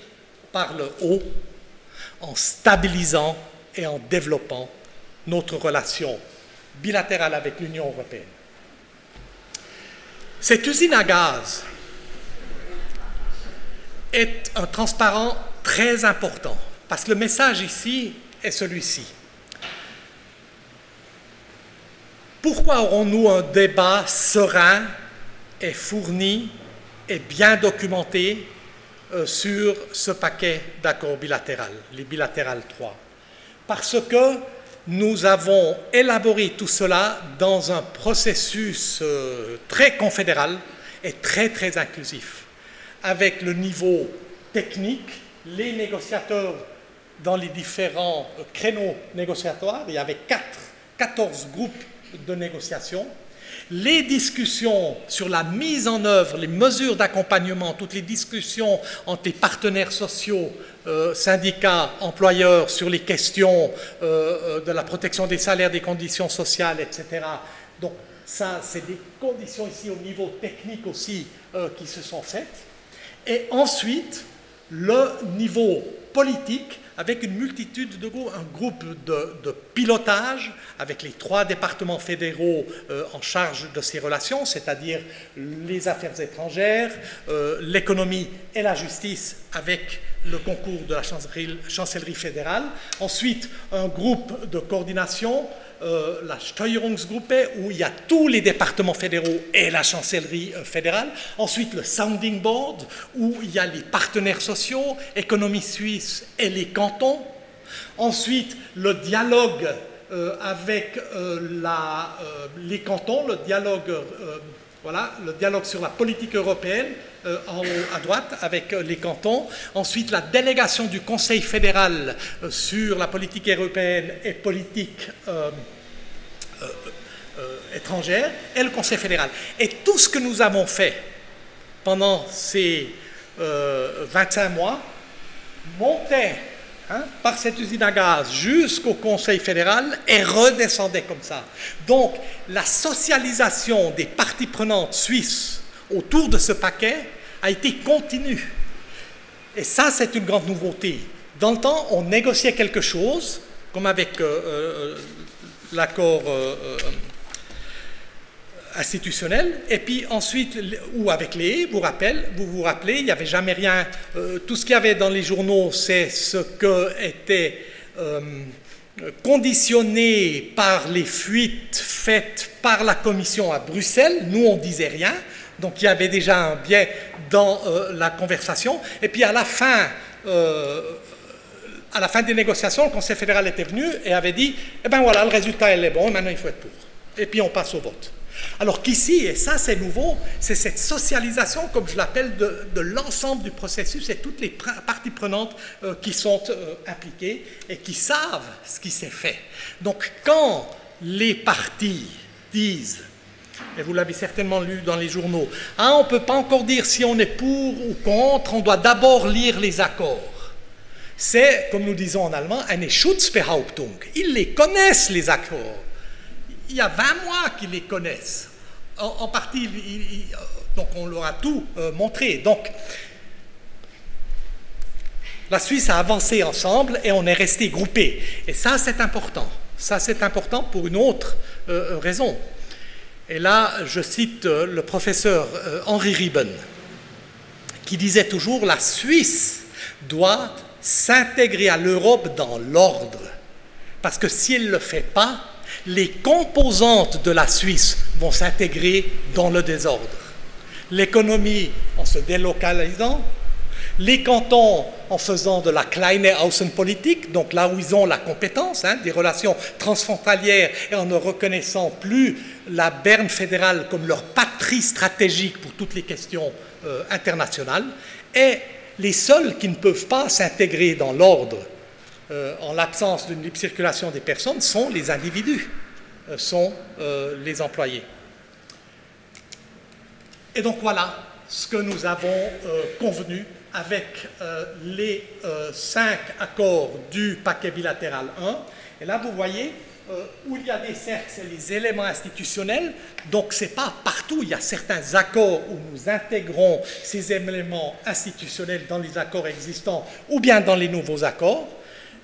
par le haut, en stabilisant et en développant notre relation bilatérale avec l'Union européenne. Cette usine à gaz est un transparent très important, parce que le message ici est celui-ci. Pourquoi aurons-nous un débat serein et fourni et bien documenté sur ce paquet d'accords bilatéraux, les bilatérales 3? Parce que nous avons élaboré tout cela dans un processus très confédéral et très, très inclusif, avec le niveau technique, les négociateurs dans les différents créneaux négociatoires, il y avait 14 groupes de négociation, les discussions sur la mise en œuvre, les mesures d'accompagnement, toutes les discussions entre les partenaires sociaux, syndicats, employeurs, sur les questions de la protection des salaires, des conditions sociales, etc. Donc ça, c'est des conditions ici au niveau technique aussi qui se sont faites. Et ensuite, le niveau politique avec une multitude de groupes, un groupe de pilotage avec les 3 départements fédéraux en charge de ces relations, c'est-à-dire les affaires étrangères, l'économie et la justice avec le concours de la chancellerie fédérale. Ensuite, un groupe de coordination, la Steuerungsgruppe, où il y a tous les départements fédéraux et la chancellerie fédérale. Ensuite, le Sounding Board, où il y a les partenaires sociaux, économie suisse et les cantons. Ensuite, le dialogue avec les cantons, le dialogue sur la politique européenne, en haut à droite, avec les cantons. Ensuite, la délégation du Conseil fédéral sur la politique européenne et politique étrangère, et le Conseil fédéral. Et tout ce que nous avons fait pendant ces 25 mois montait par cette usine à gaz jusqu'au Conseil fédéral et redescendait comme ça. Donc, la socialisation des parties prenantes suisses autour de ce paquet a été continue. Et ça, c'est une grande nouveauté. Dans le temps, on négociait quelque chose, comme avec l'accord institutionnel, et puis ensuite, ou avec les, vous vous rappelez, il n'y avait jamais rien, tout ce qu'il y avait dans les journaux, c'est ce que était conditionné par les fuites faites par la Commission à Bruxelles. Nous, on ne disait rien, donc il y avait déjà un biais dans la conversation, et puis à la fin des négociations, le Conseil fédéral était venu et avait dit « Eh bien voilà, le résultat est bon, et maintenant il faut être pour. » Et puis on passe au vote. Alors qu'ici, et ça c'est nouveau, c'est cette socialisation, comme je l'appelle, de l'ensemble du processus et toutes les parties prenantes qui sont impliquées et qui savent ce qui s'est fait. Donc quand les partis disent, et vous l'avez certainement lu dans les journaux, on ne peut pas encore dire si on est pour ou contre, on doit d'abord lire les accords. C'est, comme nous disons en allemand, eine Schutzbehauptung. Ils les connaissent, les accords. Il y a 20 mois qu'ils les connaissent. En partie, donc on leur a tout montré. Donc, la Suisse a avancé ensemble et on est resté groupés. Et ça, c'est important. Ça, c'est important pour une autre raison. Et là, je cite le professeur Henri Rieben, qui disait toujours « La Suisse doit s'intégrer à l'Europe dans l'ordre. Parce que si elle ne le fait pas, les composantes de la Suisse vont s'intégrer dans le désordre. L'économie en se délocalisant, les cantons en faisant de la kleine Außenpolitik, donc là où ils ont la compétence, des relations transfrontalières, et en ne reconnaissant plus la Berne fédérale comme leur patrie stratégique pour toutes les questions internationales, et les seuls qui ne peuvent pas s'intégrer dans l'ordre en l'absence d'une libre circulation des personnes sont les individus, sont les employés. Et donc voilà ce que nous avons convenu avec les 5 accords du paquet bilatéral 1. Et là, vous voyez, où il y a des cercles, c'est les éléments institutionnels. Donc, ce n'est pas partout. Il y a certains accords où nous intégrons ces éléments institutionnels dans les accords existants ou bien dans les nouveaux accords.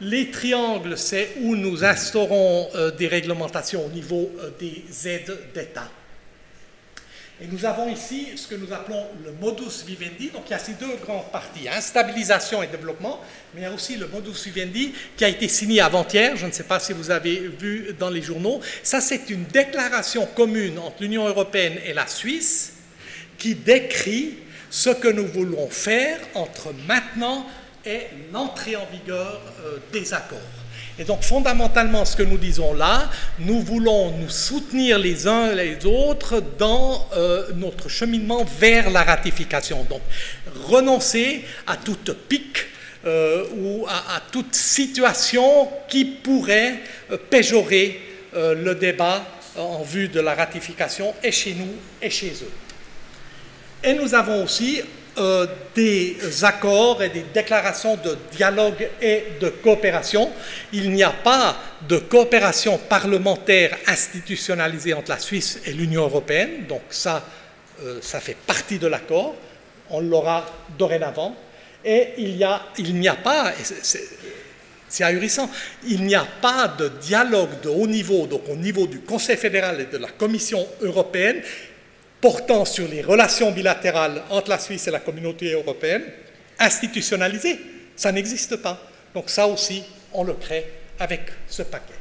Les triangles, c'est où nous instaurons des réglementations au niveau des aides d'État. Et nous avons ici ce que nous appelons le modus vivendi. Donc il y a ces 2 grandes parties, stabilisation et développement, mais il y a aussi le modus vivendi qui a été signé avant-hier, je ne sais pas si vous avez vu dans les journaux. Ça, c'est une déclaration commune entre l'Union européenne et la Suisse qui décrit ce que nous voulons faire entre maintenant et l'entrée en vigueur des accords. Et donc, fondamentalement, ce que nous disons là, nous voulons nous soutenir les uns les autres dans notre cheminement vers la ratification. Donc, renoncer à toute pique ou à toute situation qui pourrait péjorer le débat en vue de la ratification, et chez nous et chez eux. Et nous avons aussi des accords et des déclarations de dialogue et de coopération. Il n'y a pas de coopération parlementaire institutionnalisée entre la Suisse et l'Union européenne, donc ça fait partie de l'accord, on l'aura dorénavant. Et il n'y a pas, c'est ahurissant, il n'y a pas de dialogue de haut niveau, donc au niveau du Conseil fédéral et de la Commission européenne, portant sur les relations bilatérales entre la Suisse et la communauté européenne, institutionnalisé. Ça n'existe pas. Donc ça aussi, on le crée avec ce paquet.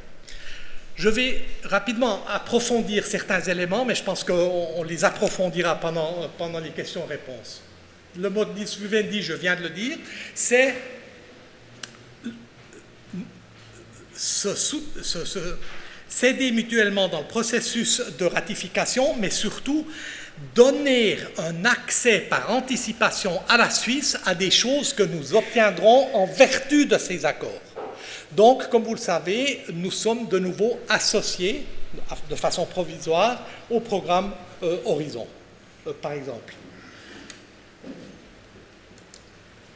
Je vais rapidement approfondir certains éléments, mais je pense qu'on les approfondira pendant les questions-réponses. Le modus vivendi, je viens de le dire, c'est s'aider mutuellement dans le processus de ratification, mais surtout donner un accès par anticipation à la Suisse à des choses que nous obtiendrons en vertu de ces accords. Donc, comme vous le savez, nous sommes de nouveau associés de façon provisoire au programme Horizon, par exemple.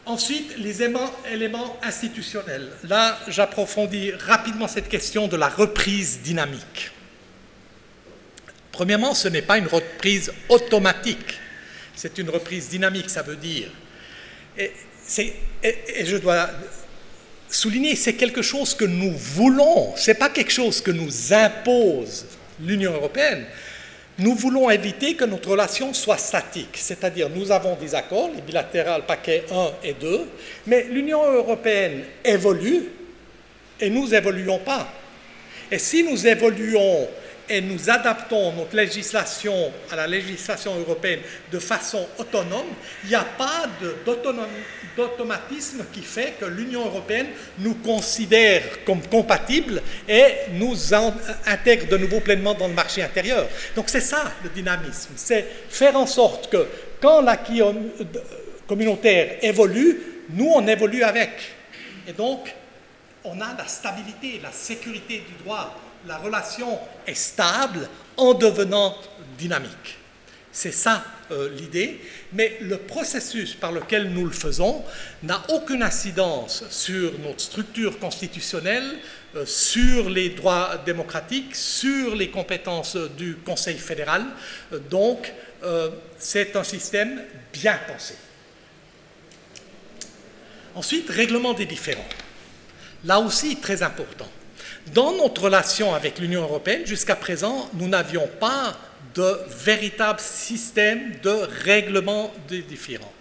Ensuite, les éléments institutionnels. Là, j'approfondis rapidement cette question de la reprise dynamique. Premièrement, ce n'est pas une reprise automatique, c'est une reprise dynamique, ça veut dire. Et je dois souligner, c'est quelque chose que nous voulons, ce n'est pas quelque chose que nous impose l'Union européenne. Nous voulons éviter que notre relation soit statique, c'est-à-dire nous avons des accords, les bilatérales paquets 1 et 2, mais l'Union européenne évolue et nous n'évoluons pas. Et si nous évoluons et nous adaptons notre législation à la législation européenne de façon autonome, il n'y a pas d'automatisme qui fait que l'Union européenne nous considère comme compatibles et nous intègre de nouveau pleinement dans le marché intérieur. Donc c'est ça le dynamisme, c'est faire en sorte que quand l'acquis communautaire évolue, nous on évolue avec. Et donc on a la stabilité, la sécurité du droit. La relation est stable en devenant dynamique. C'est ça l'idée, mais le processus par lequel nous le faisons n'a aucune incidence sur notre structure constitutionnelle, sur les droits démocratiques, sur les compétences du Conseil fédéral. Donc, c'est un système bien pensé. Ensuite, règlement des différends. Là aussi, très important. Dans notre relation avec l'Union européenne, jusqu'à présent, nous n'avions pas de véritable système de règlement des différends.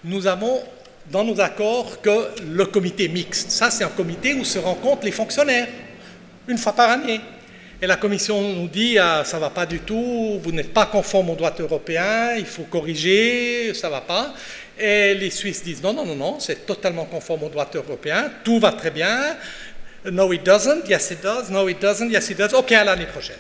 Nous avons dans nos accords que le comité mixte. Ça, c'est un comité où se rencontrent les fonctionnaires, une fois par année. Et la Commission nous dit ah, ça ne va pas du tout, vous n'êtes pas conforme au droit européen, il faut corriger, ça ne va pas. Et les Suisses disent non, non, non, non, c'est totalement conforme au droit européen, tout va très bien. No, it doesn't. Yes, it does. No, it doesn't. Yes, it does. OK, à l'année prochaine.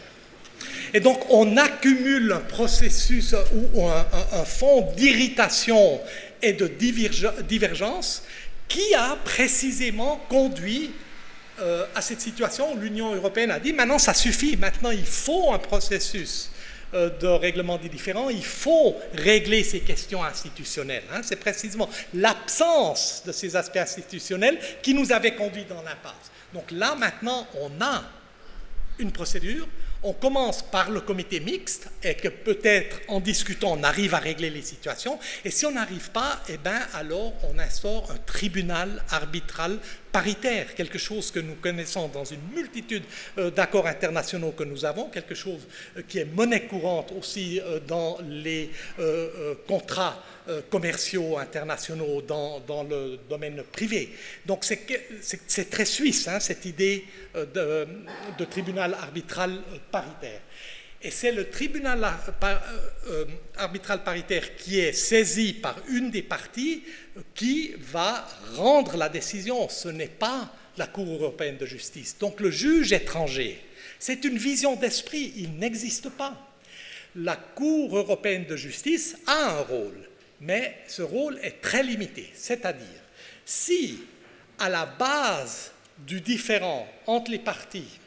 Et donc, on accumule un processus ou un fond d'irritation et de divergence qui a précisément conduit à cette situation où l'Union européenne a dit maintenant, ça suffit. Maintenant, il faut un processus de règlement des différends. Il faut régler ces questions institutionnelles. Hein. C'est précisément l'absence de ces aspects institutionnels qui nous avait conduit dans l'impasse. Donc là, maintenant, on a une procédure. On commence par le comité mixte et que peut-être en discutant, on arrive à régler les situations. Et si on n'arrive pas, eh bien, alors on instaure un tribunal arbitral paritaire, quelque chose que nous connaissons dans une multitude d'accords internationaux que nous avons, quelque chose qui est monnaie courante aussi dans les contrats commerciaux internationaux dans le domaine privé. Donc c'est très suisse, hein, cette idée de tribunal arbitral paritaire. Et c'est le tribunal arbitral paritaire qui est saisi par une des parties qui va rendre la décision. Ce n'est pas la Cour européenne de justice. Donc le juge étranger, c'est une vision d'esprit, il n'existe pas. La Cour européenne de justice a un rôle, mais ce rôle est très limité. C'est-à-dire, si à la base du différend entre les parties,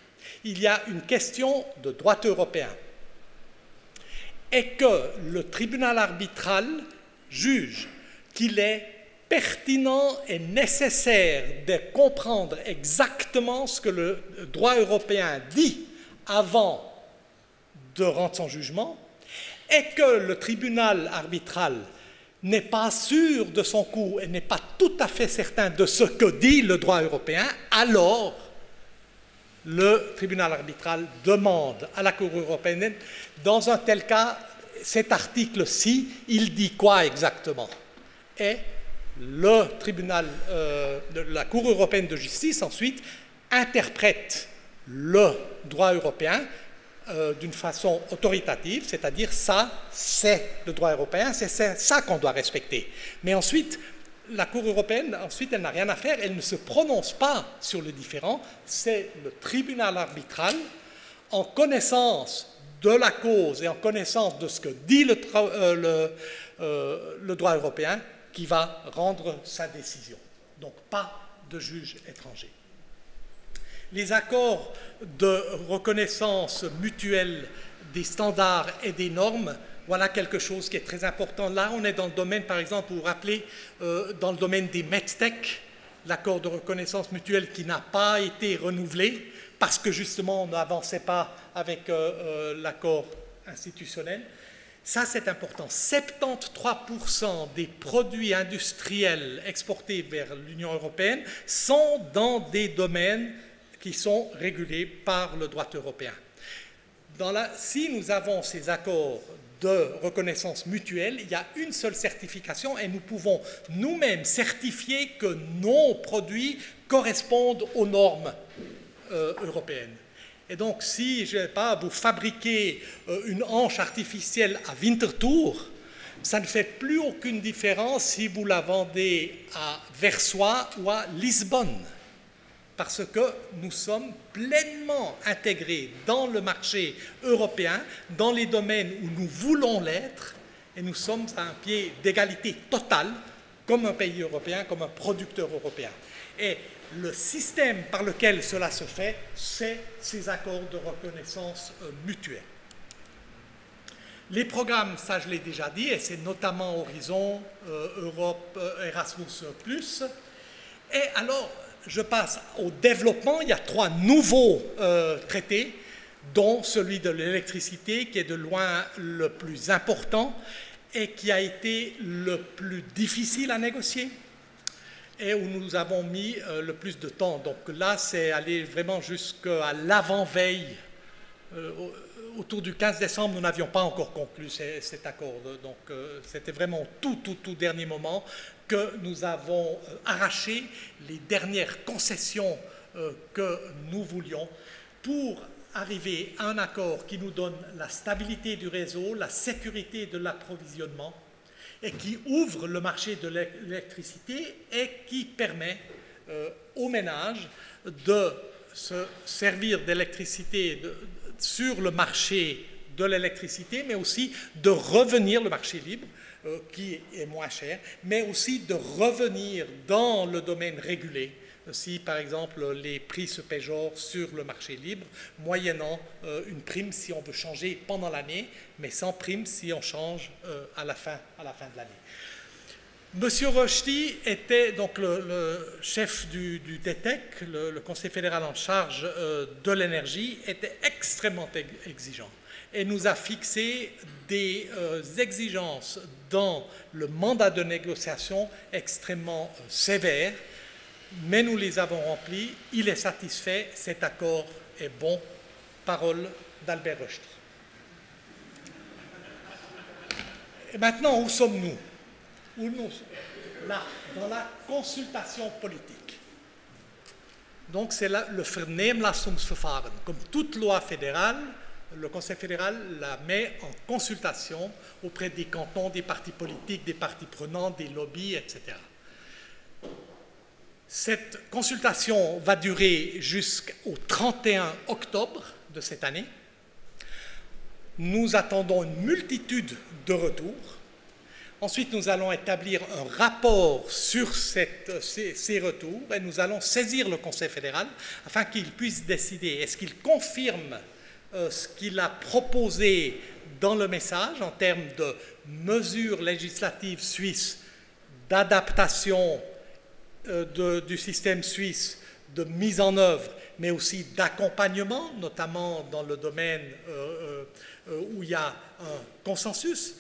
il y a une question de droit européen et que le tribunal arbitral juge qu'il est pertinent et nécessaire de comprendre exactement ce que le droit européen dit avant de rendre son jugement, et que le tribunal arbitral n'est pas sûr de son coût et n'est pas tout à fait certain de ce que dit le droit européen, alors le tribunal arbitral demande à la Cour européenne, dans un tel cas, cet article-ci, il dit quoi exactement? Et le tribunal, la Cour européenne de justice, ensuite, interprète le droit européen d'une façon autoritative, c'est-à-dire ça, c'est le droit européen, c'est ça qu'on doit respecter. Mais ensuite, la Cour européenne, ensuite, elle n'a rien à faire, elle ne se prononce pas sur le différend, c'est le tribunal arbitral, en connaissance de la cause et en connaissance de ce que dit le droit européen, qui va rendre sa décision. Donc, pas de juge étranger. Les accords de reconnaissance mutuelle des standards et des normes, voilà quelque chose qui est très important. Là, on est dans le domaine, par exemple, vous vous rappelez, dans le domaine des MedTech, l'accord de reconnaissance mutuelle qui n'a pas été renouvelé parce que justement on n'avançait pas avec l'accord institutionnel. Ça, c'est important. 73% des produits industriels exportés vers l'Union européenne sont dans des domaines qui sont régulés par le droit européen. Si nous avons ces accords de reconnaissance mutuelle, il y a une seule certification et nous pouvons nous-mêmes certifier que nos produits correspondent aux normes européennes. Et donc, si, je ne sais pas, vous fabriquez une hanche artificielle à Winterthur, ça ne fait plus aucune différence si vous la vendez à Versoix ou à Lisbonne, parce que nous sommes pleinement intégrés dans le marché européen, dans les domaines où nous voulons l'être, et nous sommes à un pied d'égalité totale, comme un pays européen, comme un producteur européen. Et le système par lequel cela se fait, c'est ces accords de reconnaissance mutuelle. Les programmes, ça je l'ai déjà dit, et c'est notamment Horizon, Europe, Erasmus+. Et alors, je passe au développement. Il y a 3 nouveaux traités, dont celui de l'électricité, qui est de loin le plus important et qui a été le plus difficile à négocier et où nous avons mis le plus de temps. Donc là, c'est aller vraiment jusqu'à l'avant-veille. Autour du 15 décembre, nous n'avions pas encore conclu cet accord. Donc c'était vraiment tout dernier moment que nous avons arraché les dernières concessions que nous voulions pour arriver à un accord qui nous donne la stabilité du réseau, la sécurité de l'approvisionnement et qui ouvre le marché de l'électricité et qui permet aux ménages de se servir d'électricité sur le marché de l'électricité, mais aussi de revenir, le marché libre, qui est moins cher, mais aussi de revenir dans le domaine régulé, si par exemple les prix se péjorent sur le marché libre, moyennant une prime si on veut changer pendant l'année, mais sans prime si on change à la fin de l'année. Monsieur Rochety était donc le chef du DTEC, le Conseil fédéral en charge de l'énergie, était extrêmement exigeant et nous a fixé des exigences dans le mandat de négociation extrêmement sévères, mais nous les avons remplies. Il est satisfait, cet accord est bon. Parole d'Albert Rochety. Et maintenant, où sommes-nous? Là, dans la consultation politique. Donc, c'est le Vernehmlassungsverfahren. Comme toute loi fédérale, le Conseil fédéral la met en consultation auprès des cantons, des partis politiques, des partis prenants, des lobbies, etc. Cette consultation va durer jusqu'au 31 octobre de cette année. Nous attendons une multitude de retours. Ensuite, nous allons établir un rapport sur ces retours et nous allons saisir le Conseil fédéral afin qu'il puisse décider. Est-ce qu'il confirme ce qu'il a proposé dans le message en termes de mesures législatives suisses, d'adaptation du système suisse, de mise en œuvre, mais aussi d'accompagnement, notamment dans le domaine où il y a un consensus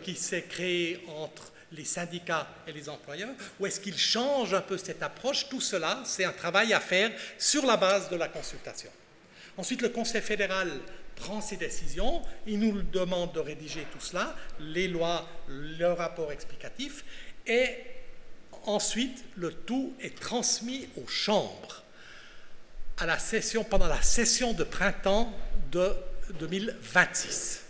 qui s'est créé entre les syndicats et les employeurs, ou est-ce qu'il change un peu cette approche? Tout cela, c'est un travail à faire sur la base de la consultation. Ensuite, le Conseil fédéral prend ses décisions, il nous demande de rédiger tout cela, les lois, le rapport explicatif, et ensuite, le tout est transmis aux chambres pendant la session de printemps de 2026,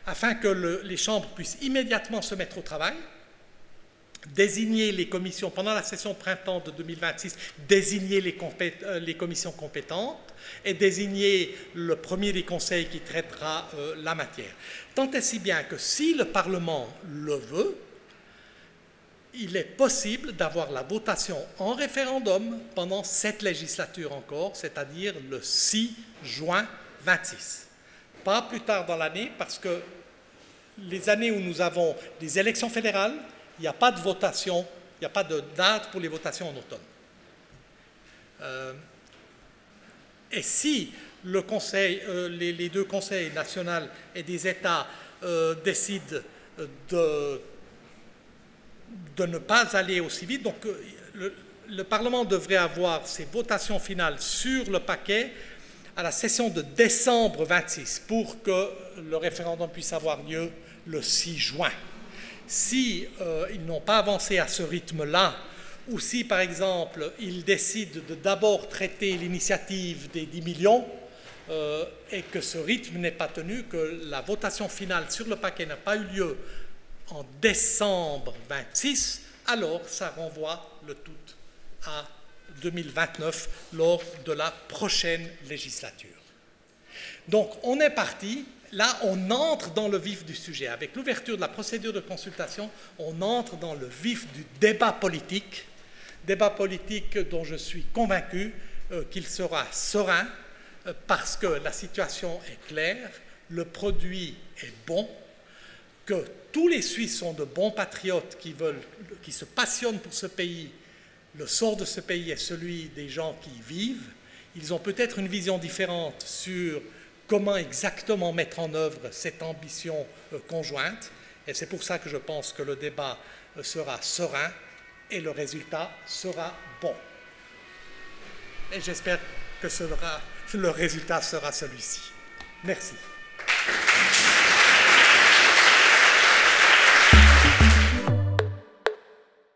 afin que les chambres puissent immédiatement se mettre au travail, désigner les commissions pendant la session de printemps de 2026, désigner les commissions compétentes et désigner le premier des conseils qui traitera la matière. Tant et si bien que si le Parlement le veut, il est possible d'avoir la votation en référendum pendant cette législature encore, c'est-à-dire le 6 juin 26. Pas plus tard dans l'année, parce que les années où nous avons des élections fédérales, il n'y a pas de votation, il n'y a pas de date pour les votations en automne. Et si le conseil, les deux conseils nationaux et des États décident de ne pas aller aussi vite, donc le Parlement devrait avoir ses votations finales sur le paquet à la session de décembre 26 pour que le référendum puisse avoir lieu le 6 juin. Si ils n'ont pas avancé à ce rythme-là, ou si, par exemple, ils décident de d'abord traiter l'initiative des 10 millions et que ce rythme n'est pas tenu, que la votation finale sur le paquet n'a pas eu lieu en décembre 26, alors ça renvoie le tout à 2029 lors de la prochaine législature. Donc on est parti, là on entre dans le vif du sujet. Avec l'ouverture de la procédure de consultation, on entre dans le vif du débat politique dont je suis convaincu qu'il sera serein parce que la situation est claire, le produit est bon, que tous les Suisses sont de bons patriotes qui se passionnent pour ce pays. Le sort de ce pays est celui des gens qui y vivent. Ils ont peut-être une vision différente sur comment exactement mettre en œuvre cette ambition conjointe. Et c'est pour ça que je pense que le débat sera serein et le résultat sera bon. Et j'espère que le résultat sera celui-ci. Merci.